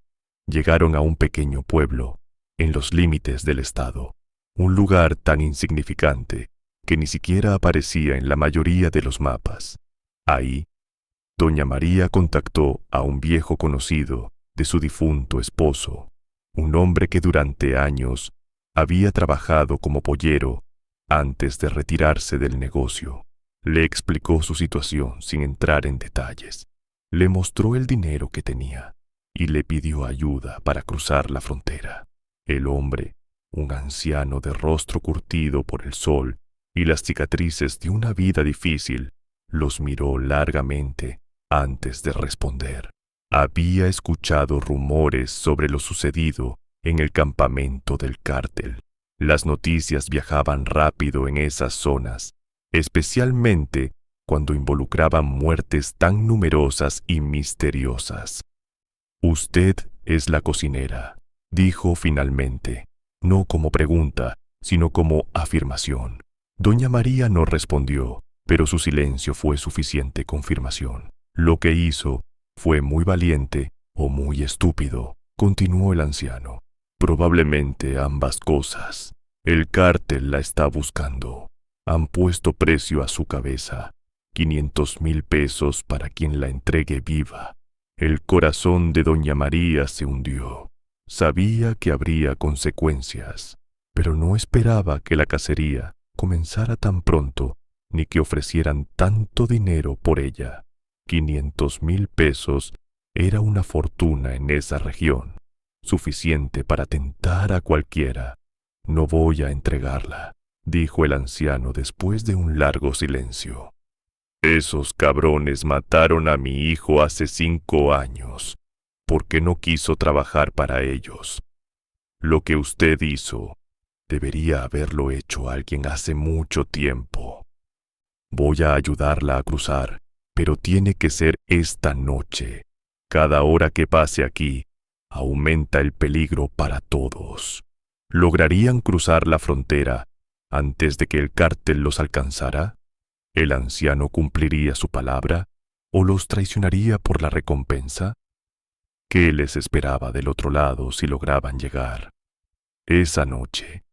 llegaron a un pequeño pueblo en los límites del estado, un lugar tan insignificante que ni siquiera aparecía en la mayoría de los mapas. Ahí, doña María contactó a un viejo conocido de su difunto esposo, un hombre que durante años había trabajado como pollero antes de retirarse del negocio. Le explicó su situación sin entrar en detalles. Le mostró el dinero que tenía y le pidió ayuda para cruzar la frontera. El hombre, un anciano de rostro curtido por el sol y las cicatrices de una vida difícil, los miró largamente antes de responder. Había escuchado rumores sobre lo sucedido en el campamento del cártel. Las noticias viajaban rápido en esas zonas, especialmente cuando involucraban muertes tan numerosas y misteriosas. «Usted es la cocinera», dijo finalmente, no como pregunta, sino como afirmación. Doña María no respondió, pero su silencio fue suficiente confirmación. «Lo que hizo fue muy valiente o muy estúpido», continuó el anciano. «Probablemente ambas cosas. El cártel la está buscando. Han puesto precio a su cabeza. 500,000 pesos para quien la entregue viva». El corazón de doña María se hundió. Sabía que habría consecuencias, pero no esperaba que la cacería comenzara tan pronto ni que ofrecieran tanto dinero por ella. 500,000 pesos era una fortuna en esa región, suficiente para tentar a cualquiera. «No voy a entregarla», dijo el anciano después de un largo silencio. Esos cabrones mataron a mi hijo hace 5 años, porque no quiso trabajar para ellos. Lo que usted hizo, debería haberlo hecho alguien hace mucho tiempo. Voy a ayudarla a cruzar, pero tiene que ser esta noche. Cada hora que pase aquí, aumenta el peligro para todos. ¿Lograrían cruzar la frontera antes de que el cártel los alcanzara? ¿El anciano cumpliría su palabra o los traicionaría por la recompensa? ¿Qué les esperaba del otro lado si lograban llegar? Esa noche,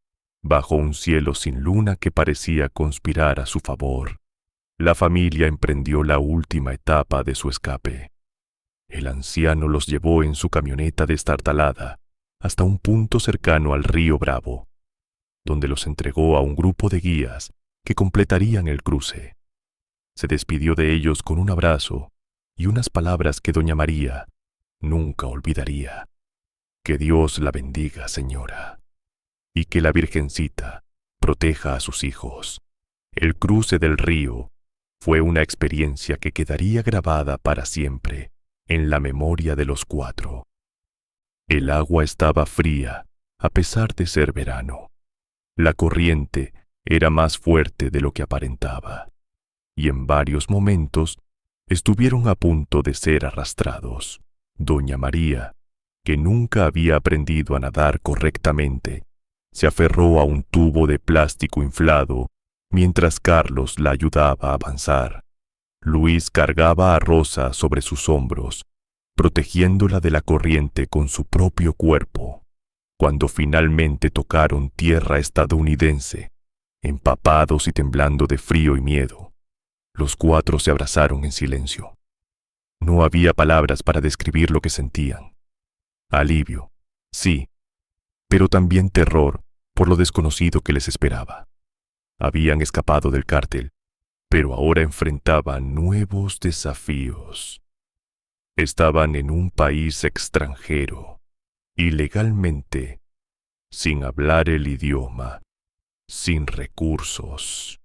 bajo un cielo sin luna que parecía conspirar a su favor, la familia emprendió la última etapa de su escape. El anciano los llevó en su camioneta destartalada hasta un punto cercano al río Bravo, donde los entregó a un grupo de guías que completarían el cruce. Se despidió de ellos con un abrazo y unas palabras que doña María nunca olvidaría. Que Dios la bendiga, señora, y que la Virgencita proteja a sus hijos. El cruce del río fue una experiencia que quedaría grabada para siempre en la memoria de los 4. El agua estaba fría, a pesar de ser verano. La corriente era más fuerte de lo que aparentaba, y en varios momentos estuvieron a punto de ser arrastrados. Doña María, que nunca había aprendido a nadar correctamente, se aferró a un tubo de plástico inflado mientras Carlos la ayudaba a avanzar. Luis cargaba a Rosa sobre sus hombros, protegiéndola de la corriente con su propio cuerpo. Cuando finalmente tocaron tierra estadounidense, empapados y temblando de frío y miedo, los 4 se abrazaron en silencio. No había palabras para describir lo que sentían. Alivio, sí, pero también terror por lo desconocido que les esperaba. Habían escapado del cártel, pero ahora enfrentaban nuevos desafíos. Estaban en un país extranjero, ilegalmente, sin hablar el idioma, sin recursos,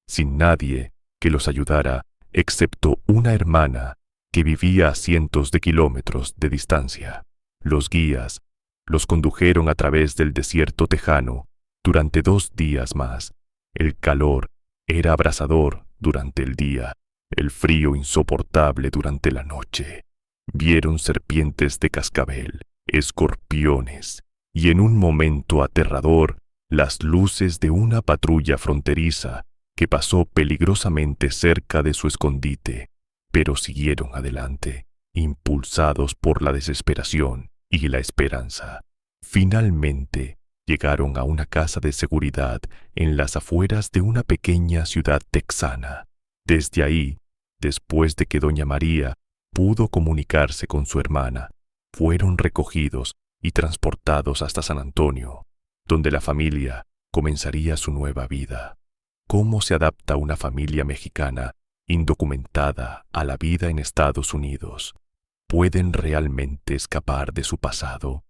sin nadie que los ayudara excepto una hermana que vivía a cientos de kilómetros de distancia. Los guías los condujeron a través del desierto tejano durante 2 días más. El calor era abrasador durante el día, el frío insoportable durante la noche. Vieron serpientes de cascabel, escorpiones, y en un momento aterrador, las luces de una patrulla fronteriza que pasó peligrosamente cerca de su escondite, pero siguieron adelante, impulsados por la desesperación y la esperanza. Finalmente, llegaron a una casa de seguridad en las afueras de una pequeña ciudad texana. Desde ahí, después de que doña María pudo comunicarse con su hermana, fueron recogidos y transportados hasta San Antonio, donde la familia comenzaría su nueva vida. ¿Cómo se adapta una familia mexicana indocumentada a la vida en Estados Unidos? ¿Pueden realmente escapar de su pasado?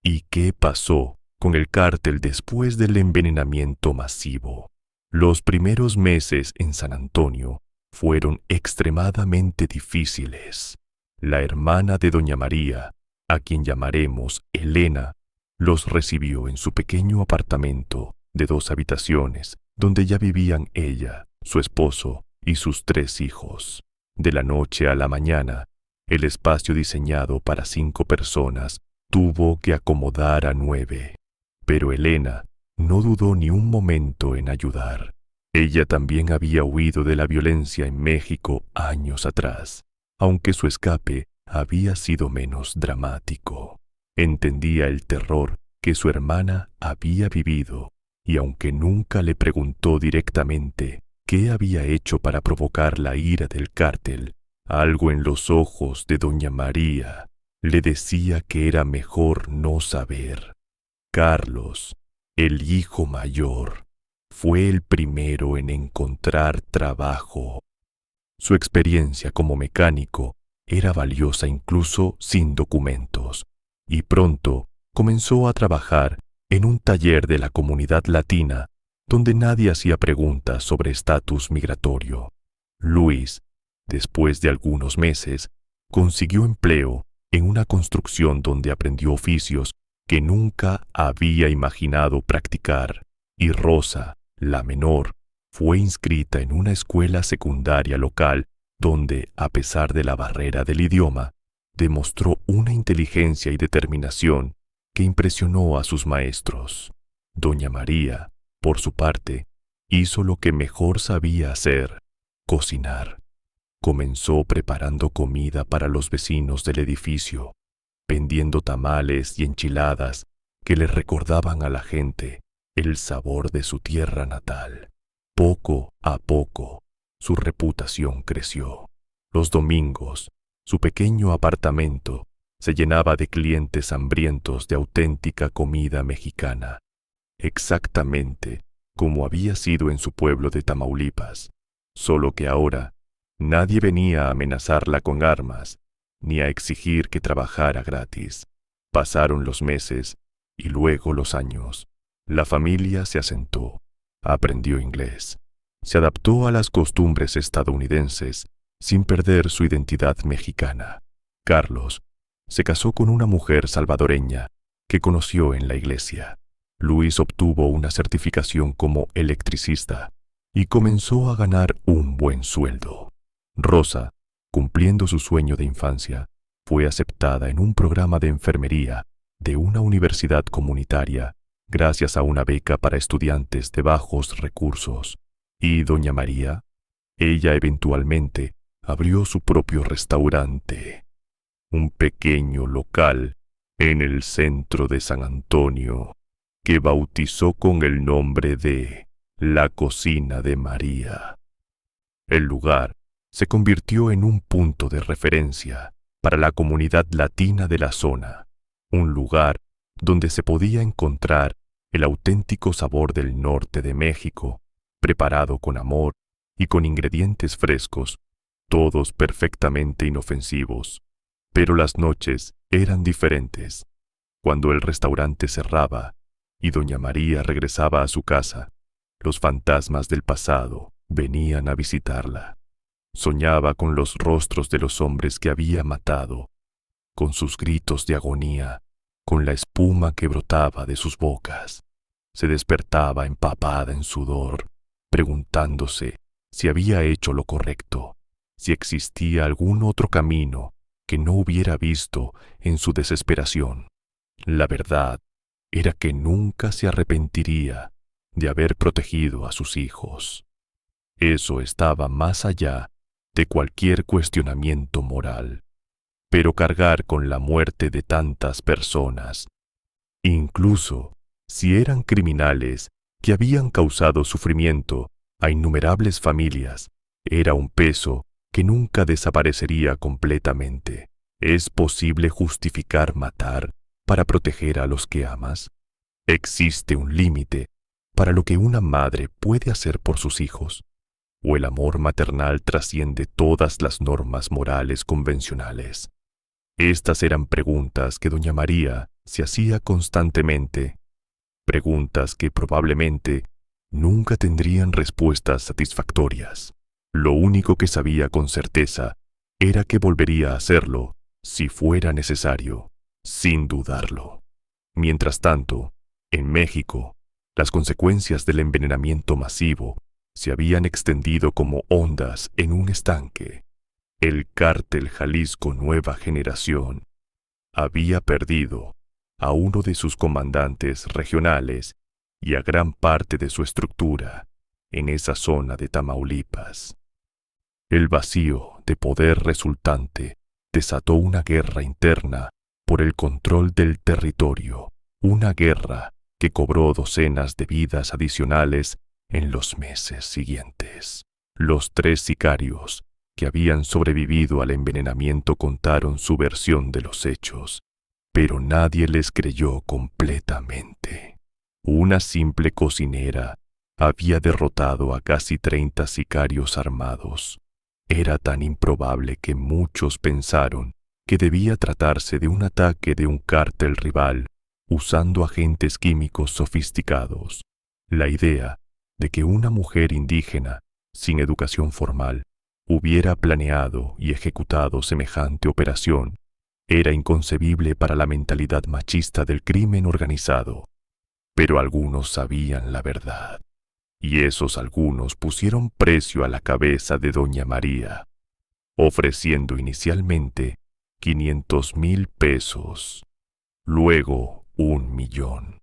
¿Y qué pasó con el cártel después del envenenamiento masivo? Los primeros meses en San Antonio fueron extremadamente difíciles. La hermana de doña María, a quien llamaremos Elena, los recibió en su pequeño apartamento de 2 habitaciones, donde ya vivían ella, su esposo y sus 3 hijos. De la noche a la mañana, el espacio diseñado para 5 personas tuvo que acomodar a 9. Pero Elena no dudó ni un momento en ayudar. Ella también había huido de la violencia en México años atrás, aunque su escape había sido menos dramático. Entendía el terror que su hermana había vivido, y aunque nunca le preguntó directamente qué había hecho para provocar la ira del cártel, algo en los ojos de doña María le decía que era mejor no saber. Carlos, el hijo mayor, fue el primero en encontrar trabajo. Su experiencia como mecánico era valiosa incluso sin documentos, y pronto comenzó a trabajar en un taller de la comunidad latina donde nadie hacía preguntas sobre estatus migratorio. Luis, después de algunos meses, consiguió empleo en una construcción donde aprendió oficios que nunca había imaginado practicar, y Rosa, la menor, fue inscrita en una escuela secundaria local donde, a pesar de la barrera del idioma, demostró una inteligencia y determinación que impresionó a sus maestros. Doña María, por su parte, hizo lo que mejor sabía hacer: cocinar. Comenzó preparando comida para los vecinos del edificio, vendiendo tamales y enchiladas que le recordaban a la gente el sabor de su tierra natal. Poco a poco, su reputación creció. Los domingos, su pequeño apartamento se llenaba de clientes hambrientos de auténtica comida mexicana, exactamente como había sido en su pueblo de Tamaulipas, solo que ahora nadie venía a amenazarla con armas, ni a exigir que trabajara gratis. Pasaron los meses y luego los años. La familia se asentó, aprendió inglés, se adaptó a las costumbres estadounidenses sin perder su identidad mexicana. Carlos se casó con una mujer salvadoreña que conoció en la iglesia. Luis obtuvo una certificación como electricista y comenzó a ganar un buen sueldo. Rosa, cumpliendo su sueño de infancia, fue aceptada en un programa de enfermería de una universidad comunitaria gracias a una beca para estudiantes de bajos recursos. Y doña María, ella eventualmente abrió su propio restaurante, un pequeño local en el centro de San Antonio, que bautizó con el nombre de La Cocina de María. El lugar se convirtió en un punto de referencia para la comunidad latina de la zona, un lugar donde se podía encontrar el auténtico sabor del norte de México, preparado con amor y con ingredientes frescos, todos perfectamente inofensivos. Pero las noches eran diferentes. Cuando el restaurante cerraba y doña María regresaba a su casa, los fantasmas del pasado venían a visitarla. Soñaba con los rostros de los hombres que había matado, con sus gritos de agonía, con la espuma que brotaba de sus bocas. Se despertaba empapada en sudor, preguntándose si había hecho lo correcto, si existía algún otro camino que no hubiera visto en su desesperación. La verdad era que nunca se arrepentiría de haber protegido a sus hijos. Eso estaba más allá de cualquier cuestionamiento moral. Pero cargar con la muerte de tantas personas, incluso si eran criminales que habían causado sufrimiento a innumerables familias, era un peso que nunca desaparecería completamente. ¿Es posible justificar matar para proteger a los que amas? ¿Existe un límite para lo que una madre puede hacer por sus hijos? ¿O el amor maternal trasciende todas las normas morales convencionales? Estas eran preguntas que doña María se hacía constantemente, preguntas que probablemente nunca tendrían respuestas satisfactorias. Lo único que sabía con certeza era que volvería a hacerlo si fuera necesario, sin dudarlo. Mientras tanto, en México, las consecuencias del envenenamiento masivo se habían extendido como ondas en un estanque. El cártel Jalisco Nueva Generación había perdido a uno de sus comandantes regionales y a gran parte de su estructura en esa zona de Tamaulipas. El vacío de poder resultante desató una guerra interna por el control del territorio, una guerra que cobró docenas de vidas adicionales en los meses siguientes. Los 3 sicarios que habían sobrevivido al envenenamiento contaron su versión de los hechos, pero nadie les creyó completamente. Una simple cocinera había derrotado a casi 30 sicarios armados. Era tan improbable que muchos pensaron que debía tratarse de un ataque de un cártel rival usando agentes químicos sofisticados. La idea de que una mujer indígena, sin educación formal, hubiera planeado y ejecutado semejante operación era inconcebible para la mentalidad machista del crimen organizado. Pero algunos sabían la verdad, y esos algunos pusieron precio a la cabeza de doña María, ofreciendo inicialmente 500,000 pesos, luego 1,000,000,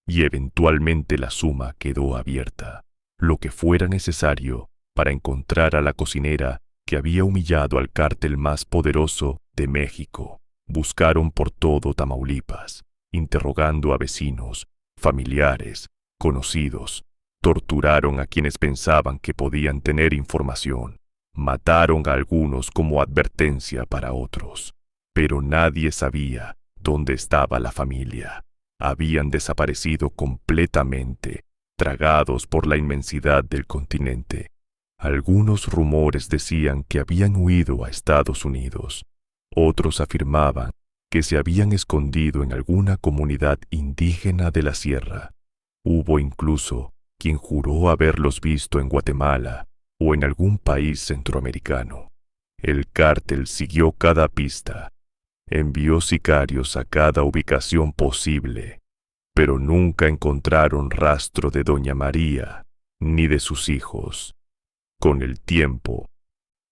y eventualmente la suma quedó abierta, lo que fuera necesario para encontrar a la cocinera que había humillado al cártel más poderoso de México. Buscaron por todo Tamaulipas, interrogando a vecinos, familiares, conocidos. Torturaron a quienes pensaban que podían tener información. Mataron a algunos como advertencia para otros. Pero nadie sabía dónde estaba la familia. Habían desaparecido completamente, tragados por la inmensidad del continente. Algunos rumores decían que habían huido a Estados Unidos. Otros afirmaban que se habían escondido en alguna comunidad indígena de la sierra. Hubo incluso quien juró haberlos visto en Guatemala o en algún país centroamericano. El cártel siguió cada pista, envió sicarios a cada ubicación posible, pero nunca encontraron rastro de doña María ni de sus hijos. Con el tiempo,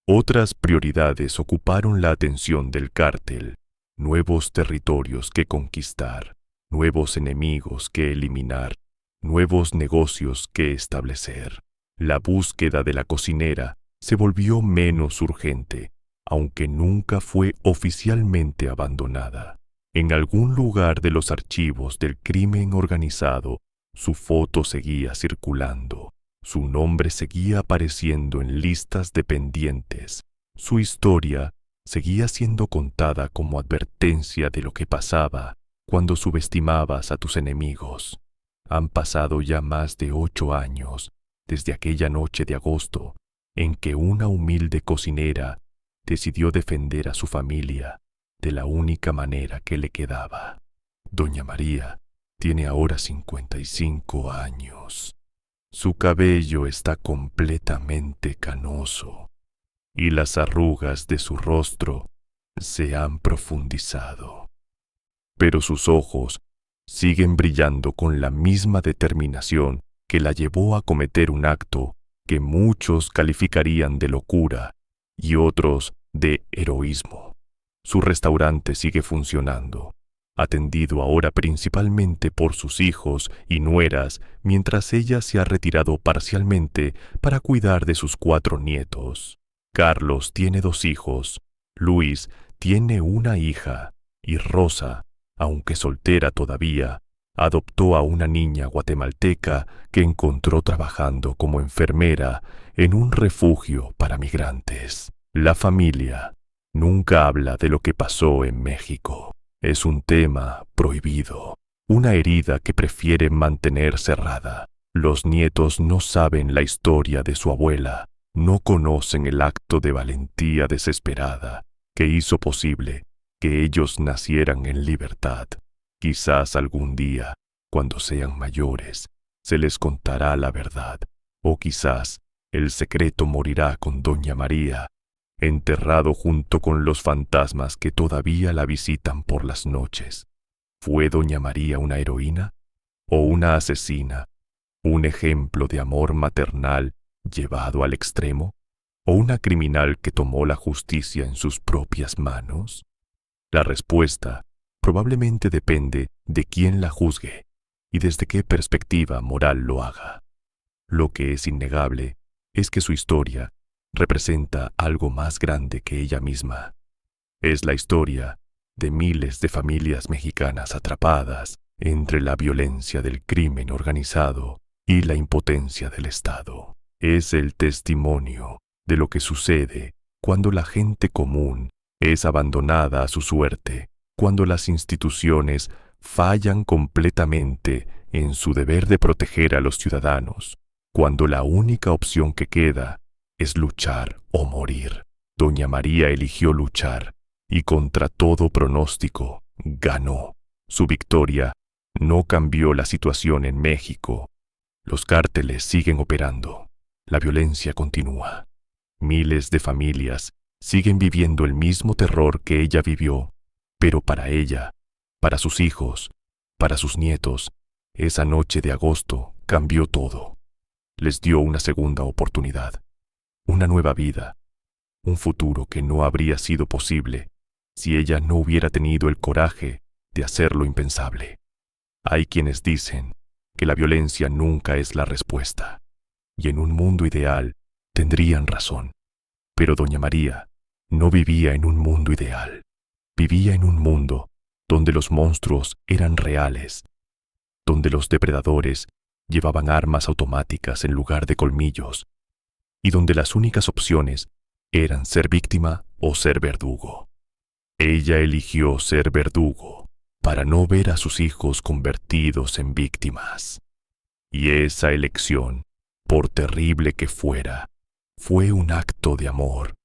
otras prioridades ocuparon la atención del cártel: nuevos territorios que conquistar, nuevos enemigos que eliminar, nuevos negocios que establecer. La búsqueda de la cocinera se volvió menos urgente, aunque nunca fue oficialmente abandonada. En algún lugar de los archivos del crimen organizado, su foto seguía circulando. Su nombre seguía apareciendo en listas de pendientes. Su historia seguía siendo contada como advertencia de lo que pasaba cuando subestimabas a tus enemigos. Han pasado ya más de 8 años desde aquella noche de agosto en que una humilde cocinera decidió defender a su familia de la única manera que le quedaba. Doña María tiene ahora 55 años. Su cabello está completamente canoso y las arrugas de su rostro se han profundizado. Pero sus ojos siguen brillando con la misma determinación que la llevó a cometer un acto que muchos calificarían de locura y otros de heroísmo. Su restaurante sigue funcionando, atendido ahora principalmente por sus hijos y nueras, mientras ella se ha retirado parcialmente para cuidar de sus 4 nietos. Carlos tiene 2 hijos, Luis tiene una hija, y Rosa, aunque soltera todavía, adoptó a una niña guatemalteca que encontró trabajando como enfermera en un refugio para migrantes. La familia nunca habla de lo que pasó en México. Es un tema prohibido, una herida que prefieren mantener cerrada. Los nietos no saben la historia de su abuela, no conocen el acto de valentía desesperada que hizo posible que ellos nacieran en libertad. Quizás algún día, cuando sean mayores, se les contará la verdad, o quizás el secreto morirá con doña María, enterrado junto con los fantasmas que todavía la visitan por las noches. ¿Fue doña María una heroína o una asesina, un ejemplo de amor maternal llevado al extremo, o una criminal que tomó la justicia en sus propias manos? La respuesta probablemente depende de quién la juzgue y desde qué perspectiva moral lo haga. Lo que es innegable es que su historia representa algo más grande que ella misma. Es la historia de miles de familias mexicanas atrapadas entre la violencia del crimen organizado y la impotencia del Estado. Es el testimonio de lo que sucede cuando la gente común es abandonada a su suerte, cuando las instituciones fallan completamente en su deber de proteger a los ciudadanos, cuando la única opción que queda es luchar o morir. Doña María eligió luchar y contra todo pronóstico ganó. Su victoria no cambió la situación en México. Los cárteles siguen operando. La violencia continúa. Miles de familias siguen viviendo el mismo terror que ella vivió, pero para ella, para sus hijos, para sus nietos, esa noche de agosto cambió todo. Les dio una segunda oportunidad, una nueva vida, un futuro que no habría sido posible si ella no hubiera tenido el coraje de hacer lo impensable. Hay quienes dicen que la violencia nunca es la respuesta, y en un mundo ideal tendrían razón. Pero doña María no vivía en un mundo ideal, vivía en un mundo donde los monstruos eran reales, donde los depredadores llevaban armas automáticas en lugar de colmillos, y donde las únicas opciones eran ser víctima o ser verdugo. Ella eligió ser verdugo para no ver a sus hijos convertidos en víctimas. Y esa elección, por terrible que fuera, fue un acto de amor.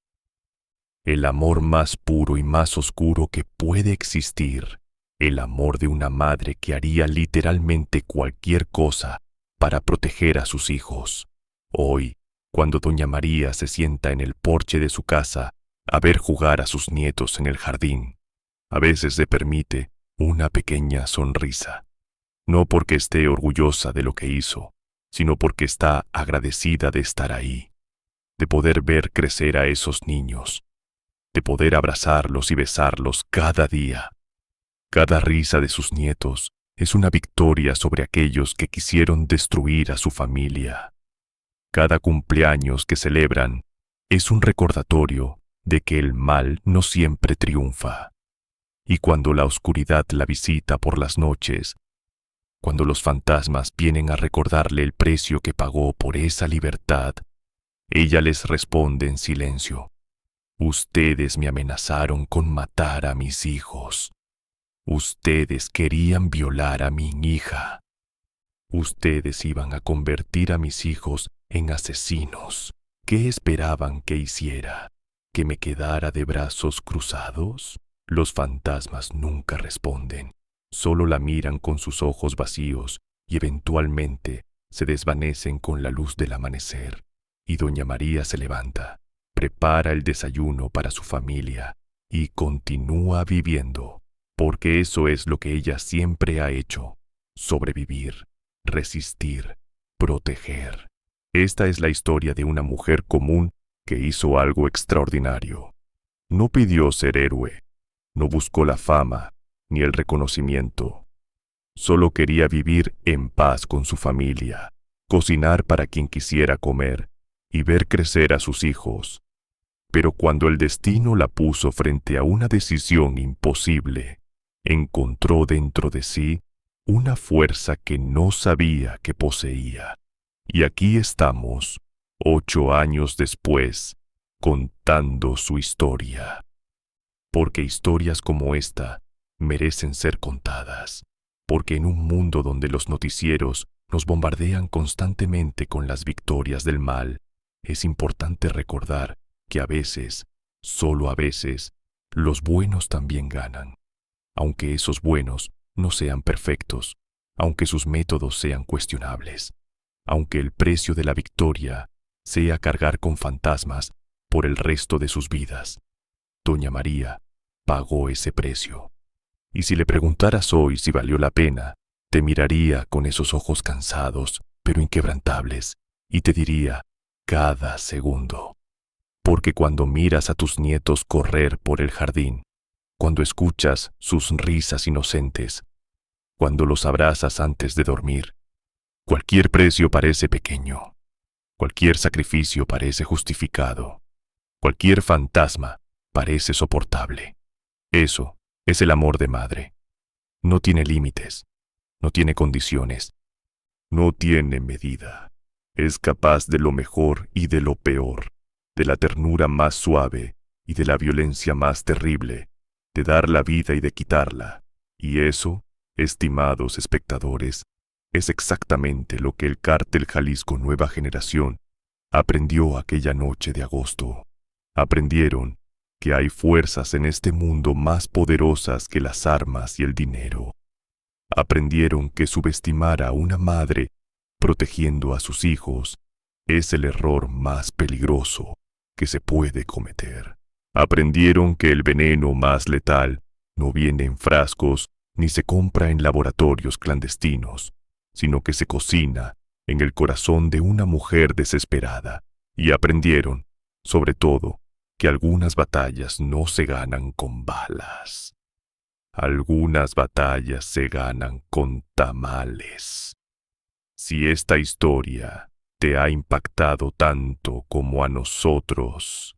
El amor más puro y más oscuro que puede existir. El amor de una madre que haría literalmente cualquier cosa para proteger a sus hijos. Hoy, cuando doña María se sienta en el porche de su casa a ver jugar a sus nietos en el jardín, a veces se permite una pequeña sonrisa. No porque esté orgullosa de lo que hizo, sino porque está agradecida de estar ahí, de poder ver crecer a esos niños, de poder abrazarlos y besarlos cada día. Cada risa de sus nietos es una victoria sobre aquellos que quisieron destruir a su familia. Cada cumpleaños que celebran es un recordatorio de que el mal no siempre triunfa. Y cuando la oscuridad la visita por las noches, cuando los fantasmas vienen a recordarle el precio que pagó por esa libertad, ella les responde en silencio: ustedes me amenazaron con matar a mis hijos. Ustedes querían violar a mi hija. Ustedes iban a convertir a mis hijos en asesinos. ¿Qué esperaban que hiciera? ¿Que me quedara de brazos cruzados? Los fantasmas nunca responden. Solo la miran con sus ojos vacíos y eventualmente se desvanecen con la luz del amanecer. Y doña María se levanta, prepara el desayuno para su familia y continúa viviendo, porque eso es lo que ella siempre ha hecho: sobrevivir, resistir, proteger. Esta es la historia de una mujer común que hizo algo extraordinario. No pidió ser héroe, no buscó la fama ni el reconocimiento. Solo quería vivir en paz con su familia, cocinar para quien quisiera comer y ver crecer a sus hijos. Pero cuando el destino la puso frente a una decisión imposible, encontró dentro de sí una fuerza que no sabía que poseía. Y aquí estamos, 8 años después, contando su historia. Porque historias como esta merecen ser contadas. Porque en un mundo donde los noticieros nos bombardean constantemente con las victorias del mal, es importante recordar que a veces, solo a veces, los buenos también ganan. Aunque esos buenos no sean perfectos, aunque sus métodos sean cuestionables, aunque el precio de la victoria sea cargar con fantasmas por el resto de sus vidas. Doña María pagó ese precio. Y si le preguntaras hoy si valió la pena, te miraría con esos ojos cansados, pero inquebrantables, y te diría: cada segundo. Porque cuando miras a tus nietos correr por el jardín, cuando escuchas sus risas inocentes, cuando los abrazas antes de dormir, cualquier precio parece pequeño, cualquier sacrificio parece justificado, cualquier fantasma parece soportable. Eso es el amor de madre. No tiene límites, no tiene condiciones, no tiene medida. Es capaz de lo mejor y de lo peor, de la ternura más suave y de la violencia más terrible, de dar la vida y de quitarla. Y eso, estimados espectadores, es exactamente lo que el Cártel Jalisco Nueva Generación aprendió aquella noche de agosto. Aprendieron que hay fuerzas en este mundo más poderosas que las armas y el dinero. Aprendieron que subestimar a una madre protegiendo a sus hijos es el error más peligroso que se puede cometer. Aprendieron que el veneno más letal no viene en frascos ni se compra en laboratorios clandestinos, sino que se cocina en el corazón de una mujer desesperada. Y aprendieron, sobre todo, que algunas batallas no se ganan con balas. Algunas batallas se ganan con tamales. Si esta historia te ha impactado tanto como a nosotros,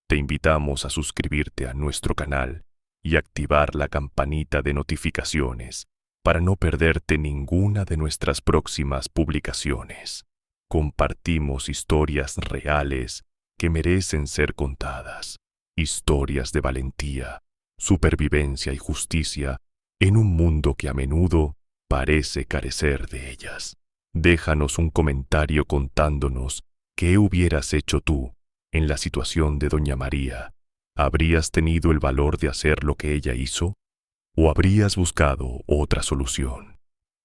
te invitamos a suscribirte a nuestro canal y activar la campanita de notificaciones para no perderte ninguna de nuestras próximas publicaciones. Compartimos historias reales que merecen ser contadas, historias de valentía, supervivencia y justicia en un mundo que a menudo parece carecer de ellas. Déjanos un comentario contándonos qué hubieras hecho tú en la situación de Doña María. ¿Habrías tenido el valor de hacer lo que ella hizo? ¿O habrías buscado otra solución?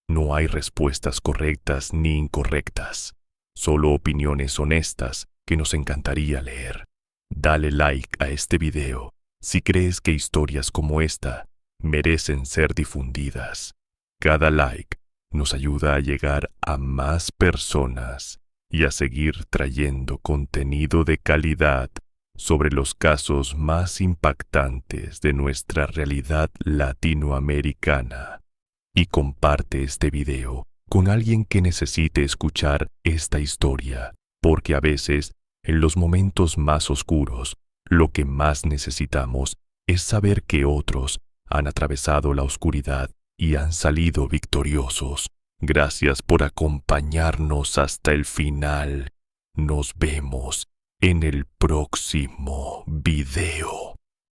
No hay respuestas correctas ni incorrectas, solo opiniones honestas que nos encantaría leer. Dale like a este video si crees que historias como esta merecen ser difundidas. Cada like nos ayuda a llegar a más personas y a seguir trayendo contenido de calidad sobre los casos más impactantes de nuestra realidad latinoamericana. Y comparte este video con alguien que necesite escuchar esta historia, porque a veces, en los momentos más oscuros, lo que más necesitamos es saber que otros han atravesado la oscuridad y han salido victoriosos. Gracias por acompañarnos hasta el final. Nos vemos en el próximo video.